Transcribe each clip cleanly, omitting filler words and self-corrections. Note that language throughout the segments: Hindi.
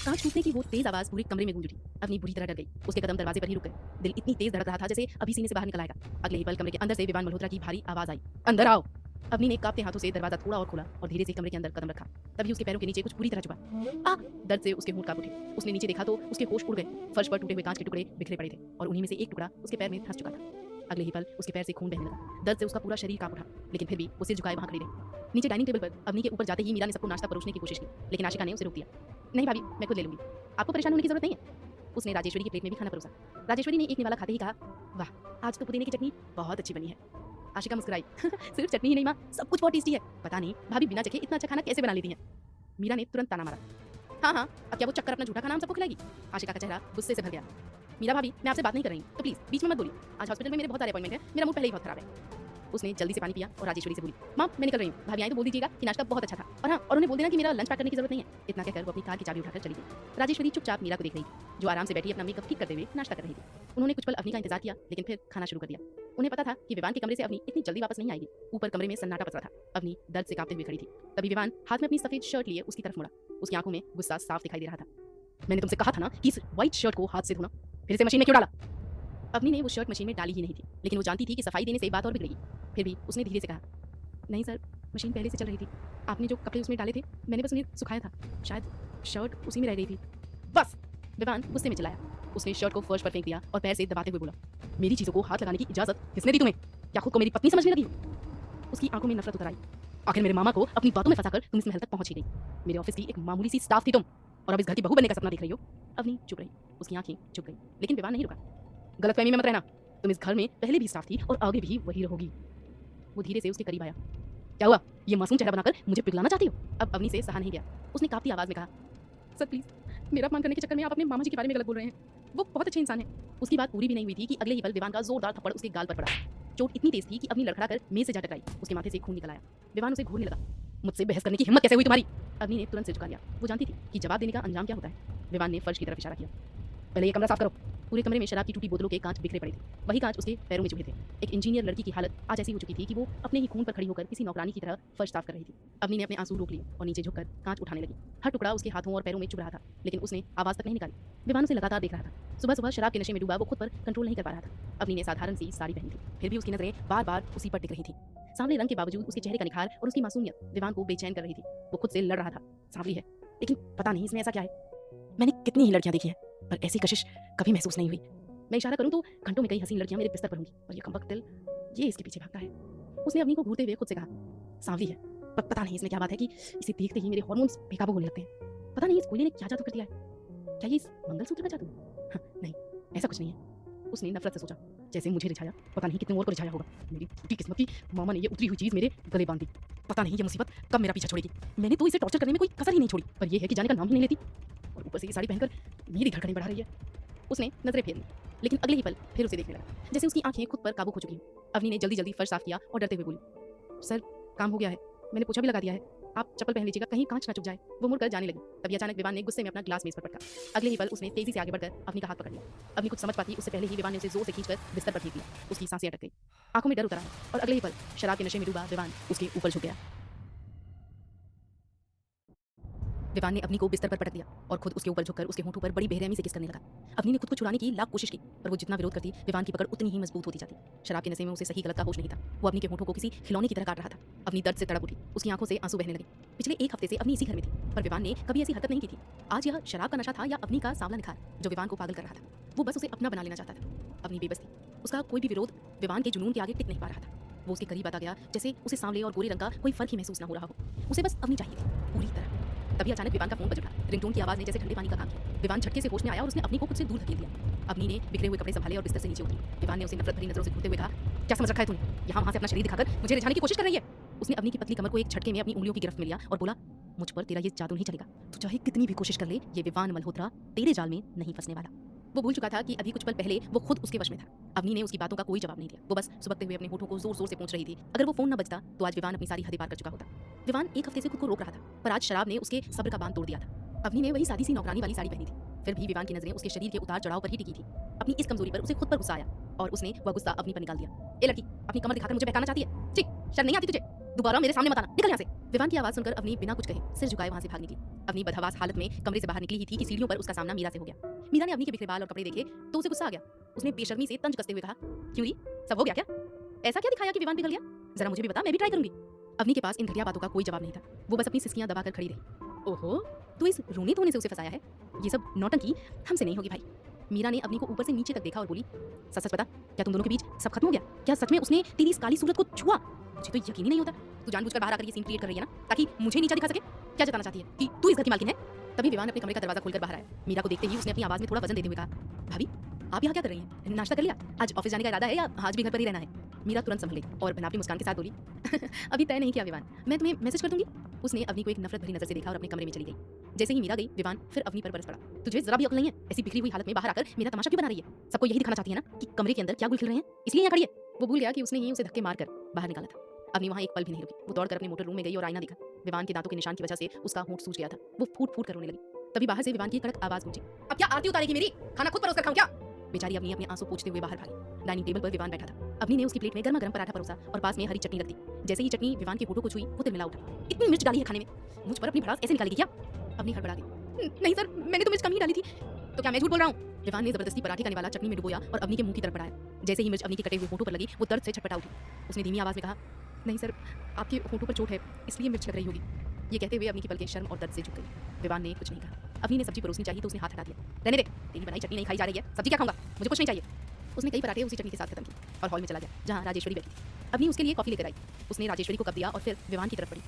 कांच टूटने की वो तेज आवाज पूरे कमरे में गूंज उठी। अवनी बुरी तरह डर गई। उसके कदम दरवाजे पर ही रुक गए। दिल इतनी तेज धड़क रहा था जैसे अभी सीने से बाहर निकल आएगा। अगले ही पल कमरे के अंदर से विवान मल्होत्रा की भारी आवाज आई, अंदर आओ। अवनी ने कांपते हाथों से दरवाजा थोड़ा और खोला और धीरे से कमरे के अंदर कदम रखा। तभी उसके पैरों के नीचे कुछ पूरी तरह छुपा। आ! दर्द से उसके होंठ कांप उठे। उसने नीचे देखा तो उसके होश उड़ गए। फर्श पर टूटे हुए कांच के टुकड़े बिखरे पड़े थे और उन्हीं में से एक टुकड़ा उसके पैर में फंस चुका था। अगले ही पल उसके पैर से खून बहने लगा। दर्द से उसका पूरा शरीर कांप उठा, लेकिन फिर भी वो सिर झुकाए वहां खड़ी रही। नीचे डाइनिंग टेबल पर अवनी के ऊपर जाते ही मीरा ने सबको नाश्ता परोसने की कोशिश की, लेकिन आशिका ने उसे रोक दिया। नहीं भाभी, मैं खुद ले लूंगी, आपको परेशान होने की जरूरत नहीं है। उसने राजेश्वरी की प्लेट में भी खाना परोसा। राजेश्वरी ने एक निवाला खाते ही कहा, वाह, आज तो पुदीने की चटनी बहुत अच्छी बनी है। आशिका मुस्कुराई। सिर्फ चटनी ही नहीं माँ, सब कुछ बहुत टेस्टी है। पता नहीं भाभी बिना चखे इतना अच्छा खाना कैसे बना लेती हैं। मीरा ने तुरंत ताना मारा। हाँ हाँ, अब क्या वो चक्कर अपना झूठा खाना हम सबको खिलाएगी? आशिका का चेहरा गुस्से से भर गया। मीरा भाभी, मैं आपसे बात नहीं कर रही हूँ, तो प्लीज बीच में मत बोलिए। आज हॉस्पिटल में मेरे बहुत सारे अपॉइंटमेंट है, मेरा मूड पहले ही बहुत खराब है। उसने जल्दी से पानी पिया और राजेश्वरी से बोली, माँ मैं निकल रही हूँ, भाभी आई तो बोल दीजिएगा कि नाश्ता बहुत अच्छा था, और हाँ, और उन्हें बोल देना कि मेरा लंच पैक करने की जरूरत नहीं है। इतना कहकर वो अपनी कार की चाबी उठाकर चली गई। राजेश्वरी चुपचाप मीरा को देख रही थी, जो आराम से बैठी अपना मेकअप ठीक करते हुए नाश्ता कर रही थी। उन्होंने कुछ पल अवनी का इंतजार किया, लेकिन फिर खाना शुरू कर दिया। उन्हें पता था कि विवान के कमरे से अवनी इतनी जल्दी वापस नहीं आएगी। ऊपर कमरे में सन्नाटा पसरा था। अवनी दर्द से कांपते हुए खड़ी थी। तभी विवान हाथ में अपनी सफेद शर्ट लिए उसकी तरफ मुड़ा। उसकी आंखों में गुस्सा साफ दिखाई दे रहा था। मैंने तुमसे कहा था ना कि इस व्हाइट शर्ट को हाथ से धोना, फिर से मशीन में क्यों डाला? अवनी ने वो शर्ट मशीन में डाली ही नहीं थी, लेकिन वो जानती थी कि सफाई देने से बात और बिगड़ेगी। फिर भी उसने धीरे से कहा, नहीं सर, मशीन पहले से चल रही थी, आपने जो कपड़े उसमें डाले थे मैंने बस उन्हें सुखाया था, शायद शर्ट उसी में रह गई थी। बस! विवान गुस्से में चिल्लाया। उसने शर्ट को फर्श पर फेंक दिया और पैर से दबाते हुए बोला, मेरी चीजों को हाथ लगाने की इजाजत किसने दी तुम्हें? क्या खुद को मेरी पत्नी समझने लगी? उसकी आंखों में नफरत उतर आई। आखिर मेरे मामा को अपनी बातों में फंसाकर तुम इस महल तक पहुंच ही गई। मेरे ऑफिस की एक मामूली सी स्टाफ थी तुम, और अब इस घर की बहू बनने का सपना देख रही हो। अवनी चुप रही। उसकी आंखें झुक गई, लेकिन विवान नहीं रुका। गलतफहमी में मत रहना, तुम इस घर में पहले भी स्टाफ थी और आगे भी वही रहोगी। वो धीरे से उसके करीब आया। क्या हुआ? ये मासूम चेहरा बनाकर मुझे पिघलाना चाहती हो? अब अवनी से सहा नहीं गया। उसने कांपती आवाज में कहा, सर प्लीज, मेरा अपमान करने के चक्कर में आप अपने मामा जी के बारे में गलत बोल रहे हैं। वो बहुत अच्छे इंसान हैं। उसकी बात पूरी भी नहीं हुई थी कि अगले ही पल विवान का जोरदार थप्पड़ उसके गाल पर पड़ा। चोट इतनी तेज थी कि अवनी लड़खड़ा कर मेज से जा टकराई। उसके माथे से खून निकल आया। विवान उसे घूरने लगा। मुझसे बहस करने की हिम्मत कैसे हुई तुम्हारी? अवनी ने तुरंत सिर झुका लिया। वो जानती थी कि जवाब देने का अंजाम क्या होता है। विवान ने फर्श की तरफ इशारा किया। पहले ये कमरा साफ करो। पूरे कमरे में शराब की टूटी बोतलों के कांच बिखरे पड़े थे। वही कांच उसके पैरों में चुभे थे। एक इंजीनियर लड़की की हालत आज ऐसी हो चुकी थी कि वो अपने ही खून पर खड़ी होकर किसी नौकरानी की तरह फर्श साफ कर रही थी। अवनी ने अपने आंसू रोक लिए और नीचे झुककर कांच उठाने लगी। हर टुकड़ा उसके हाथों और पैरों में चुभ रहा था, लेकिन उसने आवाज तक नहीं निकाली। विवान उसे लगातार देख रहा था। सुबह सुबह शराब के नशे में डूबा वो खुद पर कंट्रोल नहीं कर पा रहा था। अवनी ने साधारण सी साड़ी पहनी थी, फिर भी उसकी नजरें बार बार उसी पर टिक रही थी। सांवले रंग के बावजूद उसके चेहरे का निखार और उसकी मासूमियत विवान को बेचैन कर रही थी। वो खुद से लड़ रहा था। सांवली है, लेकिन पता नहीं इसमें ऐसा क्या है। मैंने कितनी ही लड़कियां देखी है, पर ऐसी कशिश कभी महसूस नहीं हुई। मैं इशारा करूं तो घंटों में कई हसीन लड़कियां मेरे बिस्तर पर होंगी, और ये कमबख्त दिल ये इसके पीछे भागता है। उसने अवनी को घूरते हुए खुद से कहा, सांवली है, पर पता नहीं इसमें क्या बात है कि इसे देखते ही मेरे हार्मोन्स बेकाबू होने लगते हैं। पता नहीं इस कोयले ने क्या जादू कर दिया है। क्या ये इस मंगलसूत्र का जादू? हाँ, नहीं, ऐसा कुछ नहीं है। उसने नफरत से सोचा, जैसे मुझे रिझाया पता नहीं कितने और को रिझाया होगा। मेरी टूटी किस्मत की मामा ने ये उतरी हुई चीज मेरे गले बांध दी। पता नहीं ये मुसीबत कब मेरा पीछा छोड़ेगी। मैंने तो इसे टॉर्चर करने में कोई कसर ही नहीं छोड़ी, पर यह है कि जाने का नाम ही नहीं लेती, और ऊपर से ये साड़ी पहनकर मेरी धड़कनें बढ़ा रही है। उसने नजरें फेर ली, लेकिन अगले ही पल फिर उसे देखने लगा, जैसे उसकी आंखें खुद पर काबू खो चुकी हैं। अवनी ने जल्दी जल्दी फर्श साफ किया और डरते हुए बोली, सर काम हो गया है, मैंने पोछा भी लगा दिया है, आप चप्पल पहन लीजिएगा, कहीं कांच ना चुभ जाए। वो मुड़कर जाने लगी। तभी अचानक विवान ने गुस्से में अपना ग्लास मेज पर पटका। अगले ही पल उसने तेजी से आगे बढ़कर अवनी का हाथ पकड़ लिया। अवनी कुछ समझ पाती उससे पहले ही विवान ने उसे जोर से खींचकर बिस्तर पर फेंक दिया। उसकी सांसें अटक गई, आंखों में डर उतर आया, और अगले ही पल शराब के नशे में डूबा विवान उसके ऊपर झुक गया। विवान ने अवनी को बिस्तर पर पटक दिया और खुद उसके ऊपर झुककर उसके होंठों पर बड़ी बेरहमी से किस करने लगा। अवनी ने खुद को छुड़ाने की लाख कोशिश की, पर वो जितना विरोध करती विवान की पकड़ उतनी ही मजबूत होती जाती। शराब के नशे में उसे सही गलत का होश नहीं था। वो अवनी के होंठों को किसी खिलौने की तरह काट रहा था। अवनी दर्द से तड़प उठी। उसकी आंखों से आंसू बहने लगे। पिछले एक हफ्ते से अवनी इसी घर में थी, पर विवान ने कभी ऐसी हरकत नहीं की थी। आज यह शराब का नशा था या अवनी का सांवला निखार जो विवान को पागल कर रहा था। वो बस उसे अपना बना लेना चाहता था। अवनी बेबस थी। उसका कोई भी विरोध विवान के जुनून के आगे टिक नहीं पा रहा था। वो उसके करीब आता गया जैसे उसे सांवले और गोरे रंग का कोई फर्क ही महसूस न हो रहा हो। उसे बस अवनी चाहिए थी पूरी तरह। तभी अचानक विवान का फोन बज उठा। रिंगटोन की आवाज ने जैसे ठंडे पानी का काम किया। विवान झटके से होश में आया और उसने अवनी को खुद से दूर धकेल दिया। अवनी ने बिखरे हुए कपड़े संभाले और बिस्तर से नीचे उतरी। विवान ने उसे नफरत भरी नजरों से घूरते हुए कहा, क्या समझ रखा है तूने? यहाँ वहां से अपना शरीर दिखाकर मुझे रिझाने की कोशिश कर रही है। उसने अवनी की पतली कमर को एक झटके में अपनी उंगलियों की गिरफ्त में लिया और बोला, मुझ पर तेरा ये जादू नहीं चलेगा। तू चाहे कितनी भी कोशिश कर ले, ये विवान मल्होत्रा तेरे जाल में नहीं फंसने वाला। वो भूल चुका था कि अभी कुछ पल पहले वो खुद उसके वश में था। अवनी ने उसकी बातों का कोई जवाब नहीं दिया। वो बस सुबकते हुए अपने होठों को जोर जोर से पोंछ रही थी। अगर वो फोन न बजता तो आज विवान अपनी सारी हदें पार कर चुका होता। विवान एक हफ्ते से खुद को रोक रहा था, पर आज शराब ने उसके सब्र का बांध तोड़ दिया था। अवनी ने वही सादी सी नौकरानी वाली साड़ी पहनी थी, फिर भी विवान की नजरें उसके शरीर के उतार चढ़ाव पर ही टिकी थी। अपनी इस कमजोरी पर उसे खुद पर गुस्सा आया और उसने वह गुस्सा अवनी पर निकाल दिया। ए लड़की, अपनी कमर दिखाकर मुझे बहकाना चाहती है? ठीक, शर्म नहीं आती तुझे? दोबारा मेरे सामने मत आना, निकल यहाँ से। विवान की आवाज सुनकर अवनी बिना कुछ कहे सिर झुकाए वहां से भाग निकली। अवनी बदहवास हालत में कमरे से बाहर निकली ही थी कि सीढ़ियों पर उसका सामना मीरा से हो गया। मीरा ने अवनी के बिखरे बाल और कपड़े देखे तो उसे गुस्सा आ गया। उसने बेशर्मी से तंज कसते हुए कहा, क्यों री, सब हो गया क्या? ऐसा क्या दिखाया कि विवान पिघल गया? जरा मुझे भी बता, मैं भी ट्राई करूंगी। अवनी के पास इन घटिया बातों का कोई जवाब नहीं था। वो बस अपनी सिसकियां दबाकर खड़ी रही। ओहो, तू इस रोने धोने से उसे फंसाया है? ये सब नौटंकी हमसे नहीं होगी भाई। मीरा ने अवनी को ऊपर से नीचे तक देखा और बोली, सच सच बता, क्या तुम दोनों के बीच सब खत्म हो गया? क्या सच में उसने तेरी इस काली सूरत को छुआ? मुझे तो यकीन ही नहीं होता। तू जानबूझकर बाहर आकर ये सीन क्रिएट कर रही है ना, ताकि मुझे नीचा दिखा सके? क्या जताना चाहती है कि तू इस घर की मालकिन है? तभी विवान अपने कमरे का दरवाजा खोलकर बाहर आया। मीरा को देखते ही उसने अपनी आवाज में थोड़ा वजन देते हुए कहा, भाभी आप यहाँ क्या कर रही हैं? नाश्ता कर लिया? आज ऑफिस जाने का इरादा है या आज भी घर पर ही रहना है? मीरा तुरंत संभल गई और बनावटी मुस्कान के साथ बोली, अभी तय नहीं किया विवान, मैं तुम्हें मैसेज कर दूंगी। उसने अवनी को एक नफरत भरी नजर से देखा और अपने कमरे में चली गई। जैसे ही मीरा गई, विवान फिर अवनी पर बरस पड़ा। तुझे जरा भी अक्ल नहीं है? ऐसी बिखरी हुई हालत में बाहर आकर मेरा तमाशा क्यों बना रही है? सबको यही दिखाना चाहती है ना कि कमरे के अंदर क्या गुल खिल रहे हैं, इसलिए यहाँ खड़ी है। वो भूल गया कि उसने ही उसे धक्के मारकर बाहर निकाला था। अवनी वहाँ एक पल भी नहीं रुकी। वो दौड़कर अपने मोटर रूम में गई और आईना दिखा। विवान के दांतों के निशान की वजह से उसका होंठ सूज गया था। वो फूट फूट कर रोने लगी। तभी बाहर से विवान की कड़क आवाज गूंजी, अब क्या आरती उतारेगी मेरी? खाना खुद परोस कर खाऊं क्या? बेचारी अवनी अपने आंसू पोंछते हुए बाहर भागी। डाइनिंग टेबल पर विवान बैठा था। अवनी ने उसकी प्लेट में गर्मा गर्म पराठा परोसा और पास में हरी चटनी रख दी। जैसे ही चटनी विवान के होठों को छुई, वो तिलमिला उठा। इतनी मिर्च डाली है खाने में, मुझ पर अपनी भड़ास ऐसे निकालेगी क्या? अवनी हड़बड़ा गई, नहीं सर, मैंने तो मिर्च कम ही डाली थी। तो क्या मैं झूठ बोल रहा हूँ? विवान ने जबरदस्ती पराठे का निवाला चटनी में डुबोया और अवनी के मुंह की तरफ बढ़ाया। जैसे ही मिर्च अवनी के कटे हुए होठों पर लगी, वो दर्द से छटपटा उठी। उसने धीमी आवाज में कहा, नहीं सर, आपके होठों पर चोट है, इसलिए मिर्च लग रही होगी। ये कहते हुए अवनी की पलकें शर्म और दर्द से झुक गई। विवान ने कुछ नहीं कहा। अवनी ने सब्जी परोसनी चाहिए तो उसने हाथ हटा दिया। रहने दे, तेरी बनाई चटनी नहीं खाई जा रही है, सब्जी क्या खाऊंगा, मुझे कुछ नहीं चाहिए। उसने कई पराठे उसी चटनी के साथ खत्म किए और हॉल में चला गया, जहाँ राजेश्वरी बैठी थी। अवनी उसके लिए कॉफी लेकर आई। उसने राजेश्वरी को कप दिया और फिर विवान की तरफ बढ़ी।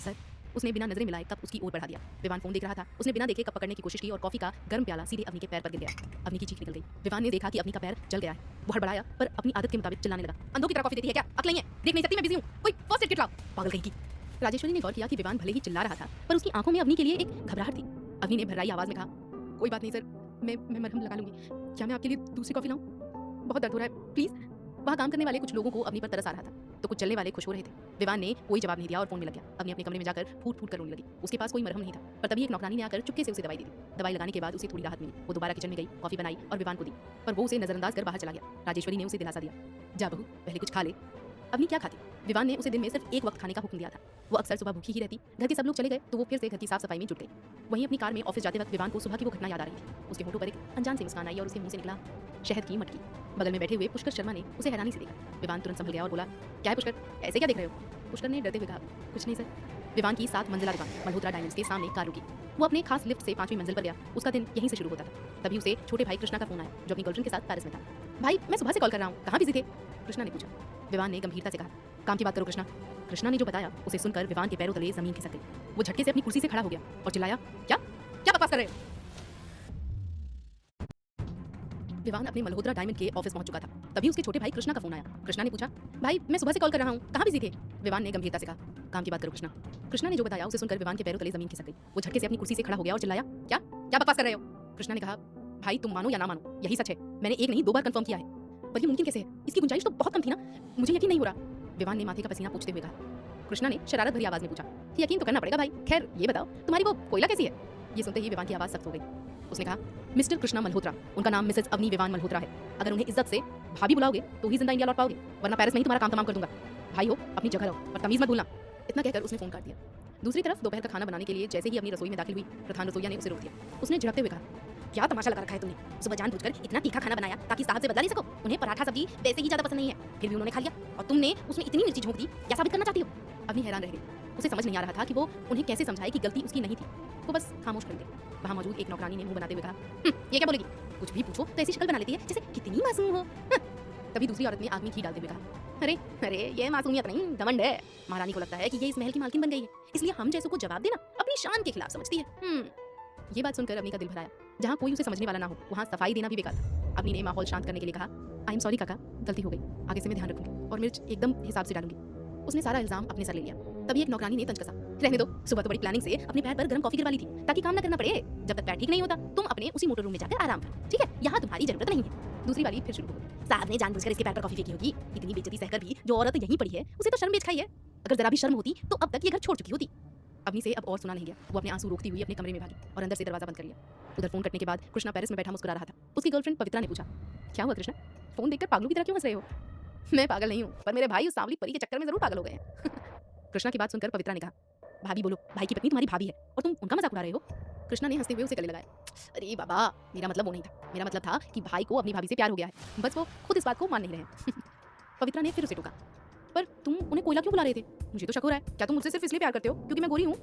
सर, उसने बिना नजरें मिलाए कप उसकी ओर बढ़ा दिया। विवान फोन देख रहा था। उसने बिना देखे कप पकड़ने की कोशिश की और कॉफी का गर्म प्याला सीधे अवनी के पैर पर गिर गया। अवनी की चीख निकल गई। विवान ने देखा कि अवनी का पैर जल गया है। वो हड़बड़ाया पर अपनी आदत के मुताबिक चिल्लाने लगा, अंधों की तरह कॉफी देती है क्या? अकल नहीं है? देख नहीं सकती मैं बिजी हूँ, कोई फर्स्ट एड किट लाओ, पागल कहीं की। राजेश्वरी ने गौर किया कि विवान भले ही चिल्ला रहा था पर उसकी आंखों में अवनी के लिए एक घबराहट थी। अवनी ने भर्राई आवाज में कहा, कोई बात नहीं सर, मैं मरहम लगा लूंगी। क्या मैं आपके लिए दूसरी कॉफी लाऊं? बहुत दर्द हो रहा है, प्लीज। वहाँ काम करने वाले कुछ लोगों को अवनी पर तरस आ रहा था तो कुछ चलने वाले खुश हो रहे थे। विवान ने कोई जवाब नहीं दिया और फोन में लग गया। अवनी अपने कमरे में जाकर फूट फूट कर रोने लगी। उसके पास कोई मरहम नहीं था पर तभी एक नौकरानी ने आकर चुपके से उसे दवाई दी थी। दवाई लगाने के बाद उसे थोड़ी राहत मिली। वो दोबारा किचन में गई, कॉफी बनाई और विवान को दी पर वो उसे नजरअंदाज कर बाहर चला गया। राजेश्वरी ने उसे दिलासा दिया, जा बहू, पहले कुछ खा ले। अवनी क्या खाती? विवान ने उसे दिन में सिर्फ एक वक्त खाने का हुक्म दिया था। वो अक्सर सुबह भूखी ही रहती। घर के सब लोग चले गए तो वो फिर से घर की साफ सफाई में जुट गई। वहीं अपनी कार में ऑफिस जाते वक्त विवान को सुबह की वो घटना याद आ रही थी। उसके होठों पर एक अनजान सी मुस्कान आई और उसके मुंह से निकला शहद की मटकी। बगल में बैठे हुए पुष्कर शर्मा ने उसे हैरानी से देखा। विवान तुरंत संभल गया और बोला, क्या है पुष्कर, ऐसे क्या देख रहे हो? पुष्कर ने डरते हुए कहा, कुछ नहीं सर। विवान की 7 मंजिला दुकान मल्होत्रा डायमंड्स के सामने कार रुकी। वो अपने खास लिफ्ट से 5वीं मंजिल पर गया। उसका दिन यहीं से शुरू होता था। तभी उसे छोटे भाई कृष्णा का फोन आया जो अपनी गर्लफ्रेंड के साथ पेरिस में था। भाई, मैं सुबह से कॉल कर रहा हूँ, कहाँ बिजी थे? कृष्णा ने पूछा। विवान ने गंभीरता से कहा, काम की बात करो कृष्णा। कृष्णा ने जो बताया उसे सुनकर विवान के पैरों तले जमीन खिसक गई। वो झटके से अपनी कुर्सी से खड़ा हो गया और चिल्लाया, क्या क्या बकवास कर रहे हो? विवान अपने मल्होत्रा डायमंड के ऑफिस पहुंच चुका था। तभी उसके छोटे भाई कृष्णा का फोन आया। कृष्णा ने पूछा, भाई मैं सुबह से कॉल कर रहा हूँ, कहाँ बिजी थे? विवान ने गंभीरता से कहा, काम की बात करो कृष्णा। कृष्णा ने जो बताया उसे सुनकर विवान के पैरों तले जमीन खिसक गई। वो झटके से अपनी कुर्सी से खड़ा हो गया और चिल्लाया, क्या क्या बकवास कर रहे हो? कृष्णा ने कहा, भाई तुम मानो या ना मानो, यही सच है। मैंने एक नहीं 2 बार कंफर्म किया है। पर ये मुमकिन कैसे है? इसकी गुंजाइश तो बहुत कम थी ना, मुझे यकीन नहीं हो रहा। विवान ने माथे का पसीना पोंछते हुए कहा। कृष्णा ने शरारत भरी आवाज में पूछा, यकीन तो करना पड़ेगा भाई। खैर ये बताओ, तुम्हारी वो कोयला कैसी है? ये सुनते ही विवान की आवाज सख्त हो गई। उसने कहा, मिस्टर कृष्णा मल्होत्रा, उनका नाम मिसेस अवनी विवान मल्होत्रा है। अगर उन्हें इज्जत से भाभी बुलाओगे तो ही जिंदा इंडिया लौट पाओगे, वरना पेरिस में ही तुम्हारा काम तमाम कर दूंगा। भाई हो, अपनी जगह रहो और तमीज मत भूलना। इतना कहकर उसने फोन काट दिया। दूसरी तरफ दोपहर का खाना बनाने के लिए जैसे ही अपनी रसोई में दाखिल हुई, प्रधान रसोइया ने उसे रोक दिया। उसने झड़कते हुए कहा, क्या तमाशा लगा रखा है तुमने? सुबह जानबूझकर इतना तीखा खाना बनाया ताकि साहब से बदला नहीं सको? उन्हें पराठा सब्जी वैसे ही ज्यादा पसंद नहीं है, फिर भी उन्होंने खा लिया और तुमने उसमें इतनी मिर्ची झोंक दी। क्या साबित करना चाहती हो? अवनी हैरान रह गई। उसे समझ नहीं आ रहा था कि वो उन्हें कैसे समझाए कि गलती उसकी नहीं थी। वो बस खामोश खड़ी रही। वहाँ मौजूद एक नौकरानी ने मुंह बनाते हुए कहा, ये क्या बोलेगी? कुछ भी पूछो तो ऐसी शक्ल बना लेती है जैसे कितनी मासूम हो। तभी दूसरी औरत ने आग में घी डालते हुए कहा, अरे अरे ये मासूमियत नहीं, घमंड है। महारानी को लगता है कि ये इस महल की मालकिन बन गई है, इसलिए हम जैसों को जवाब देना अपनी शान के खिलाफ समझती है। ये बात सुनकर अवनी का दिल भराया। जहाँ कोई उसे समझने वाला ना हो वहाँ सफाई देना भी बेकार था। अवनी ने माहौल शांत करने के लिए कहा, आई एम सॉरी काका, गलती हो गई, आगे से मैं ध्यान रखूंगी और मिर्च एकदम हिसाब से डालूंगी। उसने सारा इल्जाम अपने सर ले लिया। तभी एक नौकरानी ने तंज कसा, रहने दो, सुबह तो बड़ी प्लानिंग से अपने पैर पर गर्म कॉफी गिरवा ली थी ताकि काम न करना पड़े। जब तक पैर ठीक नहीं होता तुम अपने उसी मोटर रूम में जाकर आराम करो, ठीक है? यहाँ तुम्हारी जरूरत नहीं है। दूसरी वाली फिर शुरू हो गई, साहब ने जानबूझकर इसके पैर पर कॉफी फेंकी होगी। इतनी बेइज्जती सहकर भी जो औरत यहीं पड़ी है उसे तो शर्म बेच खाई है। अगर जरा भी शर्म होती तो अब तक ये घर छोड़ चुकी होती। अवनी से अब और सुना नहीं गया। वो अपने आंसू रोकती हुई अपने कमरे में भागी और अंदर से दरवाजा बंद कर लिया। उधर फोन कटने के बाद कृष्णा पेरिस में बैठा मुस्कुरा रहा था। उसकी गर्लफ्रेंड पवित्रा ने पूछा, क्या हुआ कृष्णा, फोन देखकर पागलों की तरह क्यों हंस रहे हो? मैं पागल नहीं हूँ, पर मेरे भाई उस सांवली परी के चक्कर में जरूर पागल हो गए हैं। कृष्णा की बात सुनकर पवित्रा ने कहा, भाभी बोलो, भाई की पत्नी तुम्हारी भाभी है और तुम उनका मजाक उड़ा रहे हो। कृष्णा ने हंसते हुए उसे गले लगाया, अरे बाबा, मेरा मतलब वो नहीं था, मेरा मतलब था कि भाई को अपनी भाभी से प्यार हो गया है, बस वो खुद इस बात को मान नहीं रहे हैं। पवित्रा ने फिर उसे टोका, पर तुम उन्हें कोयला क्यों बुला रहे थे? मुझे तो शक हो रहा है, क्या तुम मुझसे सिर्फ इसलिए प्यार करते हो क्योंकि मैं गोरी हूँ?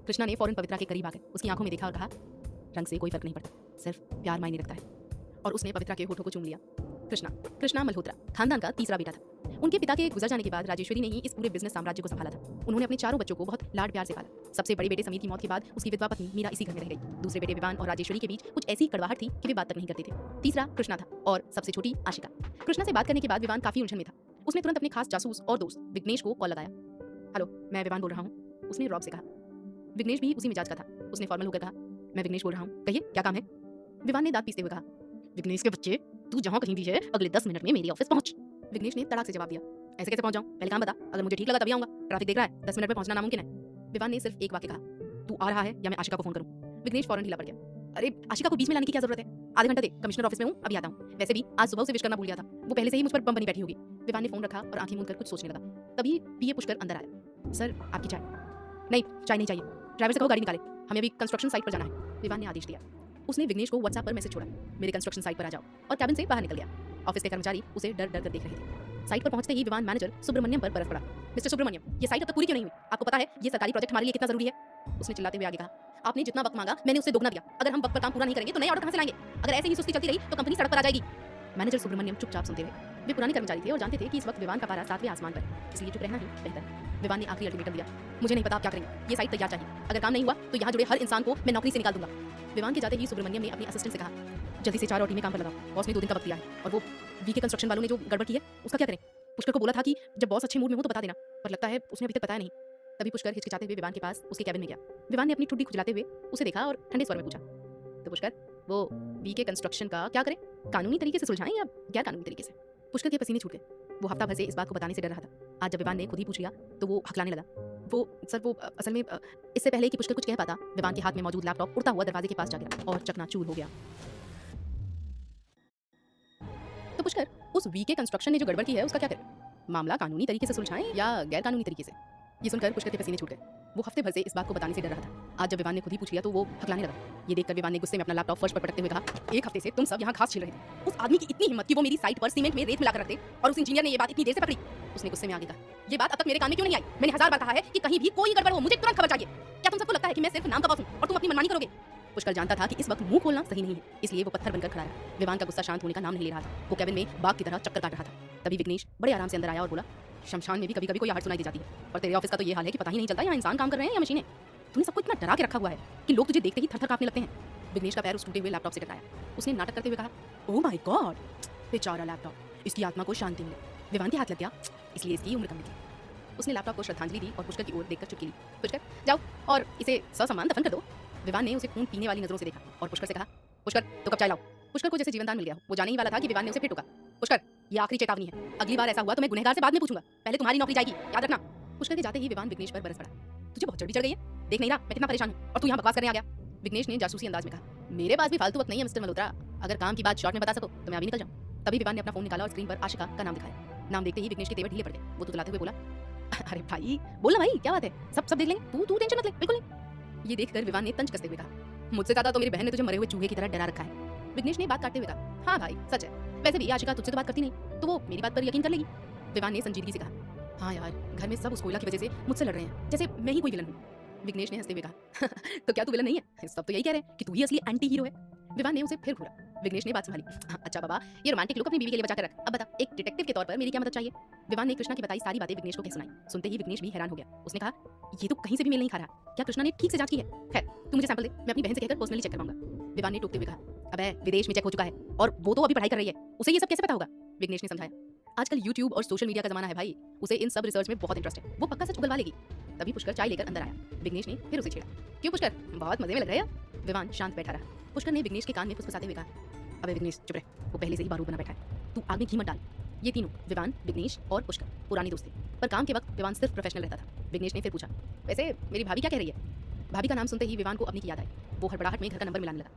कृष्णा ने फौरन पवित्रा के करीब आकर उसकी आंखों में देखा और कहा, रंग से कोई फर्क नहीं पड़ता, सिर्फ प्यार मायने रखता है। और उसने पवित्रा के होठों को चूम लिया। कृष्णा मल्होत्रा खानदान का तीसरा बेटा था। उनके पिता के गुजर जाने के बाद राजेश्वरी ने ही इस पूरे बिजनेस साम्राज्य को संभाला था। उन्होंने अपने चारों बच्चों को बहुत लाड प्यार से पाला। सबसे बड़े बेटे समीर की मौत के बाद उसकी विधवा पत्नी मीरा इसी घर में रह गई। दूसरे बेटे विवान और राजेश्वरी के बीच कुछ ऐसी कड़वाहट थी कि वे बात तक नहीं करते थे। तीसरा कृष्णा था और सबसे छोटी आशिका। कृष्णा से बात करने के बाद विवान काफी उलझन में था। उसने तुरंत अपने खास जासूस और दोस्त विघ्नेश को कॉल लगाया। हेलो, मैं विवान बोल रहा हूँ, उसने रॉब से कहा। विघ्नेश भी उसी मिजाज का था। उसने फॉर्मल होकर कहा, मैं विघ्नेश बोल रहा हूँ, कहिए क्या काम है? विवान ने दांत पीसते हुए कहा, विघ्नेश के बच्चे, तू जहाँ कहीं भी है अगले 10 मिनट में मेरे ऑफिस पहुंच। विघ्नेश ने तड़ाक से जवाब दिया, ऐसे कैसे पहुंच जाऊं? पहले काम बता, अगर मुझे ठीक लगा तभी आऊंगा, ट्रैफिक देख रहा है, 10 मिनट में पहुंचना नामुमकिन है। विवान ने सिर्फ एक वाक्य कहा, तू आ रहा है या मैं आशिका को फोन करूं? विघ्नेश फौरन ढीला पड़ गया, अरे आशिका को बीच में लाने की क्या जरूरत है? आधे घंटे दे, कमिश्नर ऑफिस में हूं, अभी आता हूं। वैसे भी आज सुबह उसे विश करना भूल गया था, वो पहले से ही मुझ पर बम बनी बैठी होगी। विवान ने फोन रखा और आंखें मूंदकर कुछ सोचने लगा। तभी पीए पुष्कर अंदर आया। सर, आपकी चाय? नहीं, चाय नहीं चाहिए, ड्राइवर से कहो गाड़ी निकाले, हमें अभी कंस्ट्रक्शन साइट पर जाना है। विवान ने आदेश दिया। उसने विघ्नेश को व्हाट्सएप पर मैसेज छोड़ा, मेरे कंस्ट्रक्शन साइट पर आ जाओ, और कैबिन से बाहर निकल गया। ऑफिस के कर्मचारी उसे डर डर कर देख रहे थे। साइट पर पहुंचते ही विवान मैनेजर सुब्रमण्यम पर बरस पड़ा। मिस्टर सुब्रमण्यम, ये साइट अब तक पूरी क्यों नहीं हुई? आपको पता है ये सरकारी प्रोजेक्ट हमारे लिए कितना जरूरी है? उसने चिल्लाते हुए आगे कहा, आपने जितना वक्त मांगा मैंने उससे दोगुना दिया। अगर हम वक्त पर काम पूरा नहीं करेंगे तो नए ऑर्डर कहां से लाएंगे? अगर ऐसे ही सुस्ती चलती रही तो कंपनी सड़क पर आ जाएगी। मैनेजर सुब्रमण्यम चुपचाप सुनते रहे। वे पुराने कर्मचारी थे और जानते थे कि इस वक्त विवान का पारा 7वें आसमान पर, इसलिए चुप रहना ही बेहतर है। विवान ने आखिरी अल्टीमेटम दिया, मुझे नहीं पता आप क्या करेंगे, ये साइट तैयार चाहिए। अगर काम नहीं हुआ तो यहाँ जुड़े हर इंसान को मैं नौकरी से निकाल दूंगा। विवान के जाते ही सुब्रमण्यम ने अपने असिस्टेंट से कहा, जल्दी से 4 और टीम में काम पर लगाओ, बॉस ने 2 दिन का वक्त दिया है। और वो वीके कंस्ट्रक्शन वालों ने जो गड़बड़ की है उसका क्या करें? पुष्कर को बोला था कि जब बॉस अच्छे मूड में हो तो बता देना, पर लगता है उसने अभी तक बताया नहीं। तभी पुष्कर हिचकिचाते हुए विवान के पास उसके कैबिन में गया। विवान ने अपनी ठुड्डी खुजलाते हुए उसे देखा और ठंडे स्वर में पूछा, तो पुष्कर, वो वीके कंस्ट्रक्शन का क्या करें? कानूनी तरीके से सुलझाएं या गैर कानूनी तरीके से? पुष्कर के पसीने छूट गए। वो हफ्ता भर से इस बात को बताने से डर रहा था। आज जब विवान ने खुद ही पूछ लिया तो वो हकलाने लगा। वो असल में इससे पहले कि पुष्कर कुछ कह पाता, विवान के हाथ में मौजूद लैपटॉप उड़ता हुआ दरवाजे के पास जा गिरा और चकनाचूर हो गया। तो पुष्कर, उस वीके कंस्ट्रक्शन ने जो गड़बड़ की है उसका क्या करें? मामला कानूनी तरीके से सुलझाएं या गैर कानूनी तरीके से? ये सुनकर पुष्कर के पसीने छूट गए। वो हफ्ते भर से इस बात को बताने से डर रहा था। आज जब विवान ने खुद ही पूछ लिया तो वो हकलाने लगा। ये देखकर विवान ने गुस्से में अपना लैपटॉप फर्श पर पटकते हुए कहा, एक हफ्ते से तुम सब यहाँ घास छील रहे थे। उस आदमी की इतनी हिम्मत कि वो मेरी साइट पर सीमेंट में रेत मिलाकर रखते, और उस इंजीनियर ने ये बात इतनी देर से पकड़ी। उसने गुस्से में आगे कहा, ये बात अब तक मेरे कान में क्यों नहीं आई? मैंने 1000 बार कहा है कि कहीं भी कोई गड़बड़ हो मुझे तुरंत खबर चाहिए। क्या तुम सबको लगता है कि मैं सिर्फ नाम का बॉस हूं और तुम अपनी मनमानी करोगे? पुष्कर जानता था कि इस वक्त मुंह खोलना सही नहीं है, इसलिए वो पत्थर बनकर खड़ा रहा। विवान का गुस्सा शांत होने का नाम नहीं ले रहा था। वो कैबिन में बाघ की तरह चक्कर काट रहा था। तभी विघ्नेश बड़े आराम से अंदर आया और बोला, शमशान में भी कभी कभी कोई आहट सुनाई दे जाती है, पर तेरे ऑफिस का तो ये हाल है कि पता ही नहीं चलता यहाँ इंसान काम कर रहे हैं या मशीनें। तूने सबको इतना डरा के रखा हुआ है कि लोग तुझे देखते ही थर थर कांपने लगते हैं। विघ्नेश का पैर उस टूटे हुए लैपटॉप से टकराया। उसने नाटक करते हुए कहा, ओह माय गॉड, बेचारा लैपटॉप, इसकी आत्मा को शांति मिले। विवान के हाथ लग गया, इसलिए इसकी उम्र कम निकली। उसने लैपटॉप को श्रद्धांजलि दी और पुष्कर की ओर देखकर चुटकी ली। पुष्कर, जाओ और इसे ससम्मान दफन कर दो। विवान ने उसे खून पीने वाली नजरों से देखा और पुष्कर से कहा, पुष्कर तो कब चाय लाओ? पुष्कर को जैसे जीवनदान मिल गया हो। वो जाने ही वाला था कि विवान ने उसे फिर टोका, पुष्कर, ये आखिरी चेतावनी है, अगली बार ऐसा हुआ तो मैं गुनहगार से बाद में पूछूंगा, पहले तुम्हारी नौकरी जाएगी, याद रखना। पुष्कर के जाते ही विवान विघ्नेश पर बरस पड़ा। तुझे बहुत चढ़ी चढ़ गई है, देख नहीं रहा मैं कितना परेशान हूं और तू यहाँ बकवास करने आ गया। विघ्नेश ने जासूसी अंदाज में कहा, मेरे पास भी फालतू वक्त नहीं है मिस्टर मल्होत्रा, अगर काम की बात शॉर्ट में बता सको तो मैं अभी निकल जाऊं। तभी विवान ने अपना फोन निकाला और स्क्रीन पर आशिका का नाम दिखाया। नाम देखते ही विघ्नेश के तेवर ढीले पड़ गए। वो तुतलाते हुए बोला, अरे भाई बोलना भाई, क्या बात है, सब देख लेंगे, तू टेंशन मत ले, बिल्कुल नहीं। ये देखकर विवान ने तंज कसते हुए कहा, मुझसे ज्यादा तो मेरी बहन ने तुझे मरे हुए चूहे की तरह डरा रखा है। विघ्नेश ने बात काटते हुए कहा, हाँ भाई सच है, वैसे भी आशिका तुझसे तो बात करती नहीं, तो वो मेरी बात पर यकीन कर लेगी। विवान ने संजीदगी से कहा, हाँ यार, घर में सब उस कोयला की वजह से मुझसे लड़ रहे हैं, जैसे मैं ही कोई विलन हूँ। विघ्नेश ने हंसते हुए कहा, तो क्या तू विलन नहीं है? सब तो यही कह रहे हैं कि तू ही असली एंटी हीरो है। विवान ने उसे फिर घूरा। विघ्नेश ने बात संभाली, अच्छा बाबा, ये रोमांटिक लुक अपनी बीवी के लिए बचा कर रख। अब बता, एक डिटेक्टिव के तौर पर मेरी क्या मदद चाहिए? विवान ने कृष्णा की बताई सारी बातें विघ्नेश को कह सुनाई। सुनते ही विघ्नेश भी हैरान हो गया। उसने कहा, ये तो कहीं से भी मेल नहीं खा रहा, क्या कृष्णा ने ठीक से जांच की है? खैर तू मुझे सैंपल दे, मैं अपनी बहन से कहकर पर्सनली चेक करवाऊंगा। विवान ने टोकते हुए कहा, अबे विदेश में चेक हो चुका है और वो तो अभी पढ़ाई कर रही है, उसे ये सब कैसे पता होगा? विघ्नेश ने समझाया, आजकल यूट्यूब और सोशल मीडिया का जमाना है भाई, उसे इन सब रिसर्च में बहुत इंटरेस्ट है, वो पक्का सच उगलवा लेगी। तभी पुष्कर चाय लेकर अंदर आया। विघ्नेश ने फिर उसे छेड़ा, क्यों पुष्कर, बहुत मजे में लग रहा है? विवान शांत बैठा रहा। पुष्कर ने विघ्नेश के कान में फुसफुसाते हुए कहा, अबे विघ्नेश चुप रह, वो पहले से ही बारूद बना बैठा है, तू आग में घी मत डाल। ये तीनों, विवान, विघ्नेश और पुष्कर, पुरानी दोस्त थे, पर काम के वक्त विवान सिर्फ प्रोफेशनल रहता था। विघ्नेश ने फिर पूछा, वैसे मेरी भाभी क्या कह रही है? भाभी का नाम सुनते ही विवान को अपनी की याद आई। वो हड़बड़ाहट में घर का नंबर मिलाने लगा।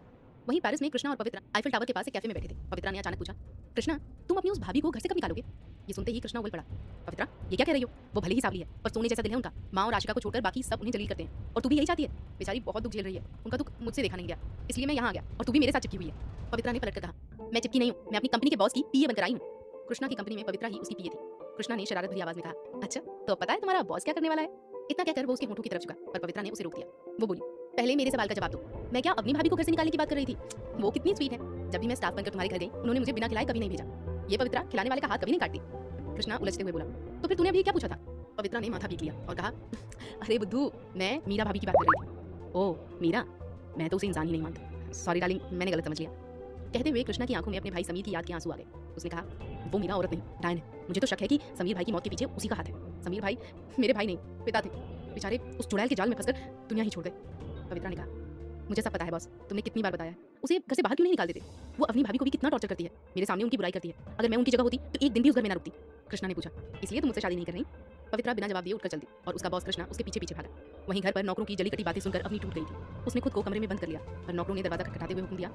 वहीं पेरिस में कृष्णा और पवित्रा आईफिल टावर के पास एक कैफे में बैठे थे। पवित्रा ने अचानक पूछा, कृष्णा तुम अपनी उस भाभी को घर से कब निकालोगे? ये सुनते ही कृष्णा उबल पड़ा। पवित्रा ये क्या कह रही हो? वो भले ही सांवली है पर सोने जैसा दिल है उनका। माँ और आशिका को छोड़कर बाकी सब उन्हें जलील करते हैं और तू भी यही चाहती है। बेचारी बहुत दुख झेल रही है, उनका दुख मुझसे देखा नहीं गया, इसलिए मैं यहाँ आ गया और तू भी मेरे साथ चिपकी हुई है। पवित्रा ने पलटकर कहा, मैं चिपकी नहीं हूँ, मैं अपनी कंपनी के बॉस की पीए बनकर आई हूँ। कृष्णा की कंपनी में पवित्रा ही उसकी पीए थी। कृष्णा ने शरारत भरी आवाज में कहा, अच्छा तो पता है तुम्हारा बॉस क्या करने वाला है? इतना कहकर वो उसके होठों की तरफ झुका पर पवित्रा ने उसे रोक दिया। वो बोली, पहले मेरे सवाल का जवाब दो, मैं क्या अपनी भाभी को घर से निकालने की बात कर रही थी? वो कितनी स्वीट है, जब भी मैं स्टाफ बनकर तुम्हारे घर गई उन्होंने मुझे बिना खिलाए कभी नहीं भेजा। ये पवित्रा खिलाने वाले का हाथ कभी नहीं काटती। कृष्णा उलझते हुए बोला, तो फिर तूने अभी क्या पूछा था? पवित्रा ने माथा पीट लिया और कहा, अरे बुद्धू, मैं मीरा भाभी की बात कर रही थी। ओह मीरा, मैं तो उसे इंसान ही नहीं मानता, सॉरी डार्लिंग, मैंने गलत समझ लिया। कहते हुए कृष्णा की आंखों में अपने भाई समीर की याद के आंसू आ गए। उसने कहा, वो मीरा औरत नहीं, डायन है। मुझे तो शक है कि समीर भाई की मौत के पीछे उसी का हाथ है। समीर भाई मेरे भाई नहीं, पिता थे, बेचारे उस चुड़ैल के जाल में फंसकर दुनिया ही छोड़ गए। पवित्रा ने कहा, मुझे सब पता है बॉस, तुमने कितनी बार बताया है। उसे घर से बाहर क्यों नहीं निकाल देते? वो अपनी भाभी को भी कितना टॉर्चर करती है, मेरे सामने उनकी बुराई करती है। अगर मैं उनकी जगह होती तो एक दिन भी उस घर में ना रुकती। कृष्णा ने पूछा, इसलिए तुम मुझसे शादी नहीं कर रही? पवित्रा बिना जवाब दिए उठकर चल दी और उसका बॉस कृष्णा उसके पीछे पीछे भागा। वहीं घर पर नौकरों की जली कटी बातें सुनकर अपनी टूट गई थी। उसने खुद को कमरे में बंद कर लिया पर नौकरों ने दरवाजा खटखटाते हुए हुक्म दिया,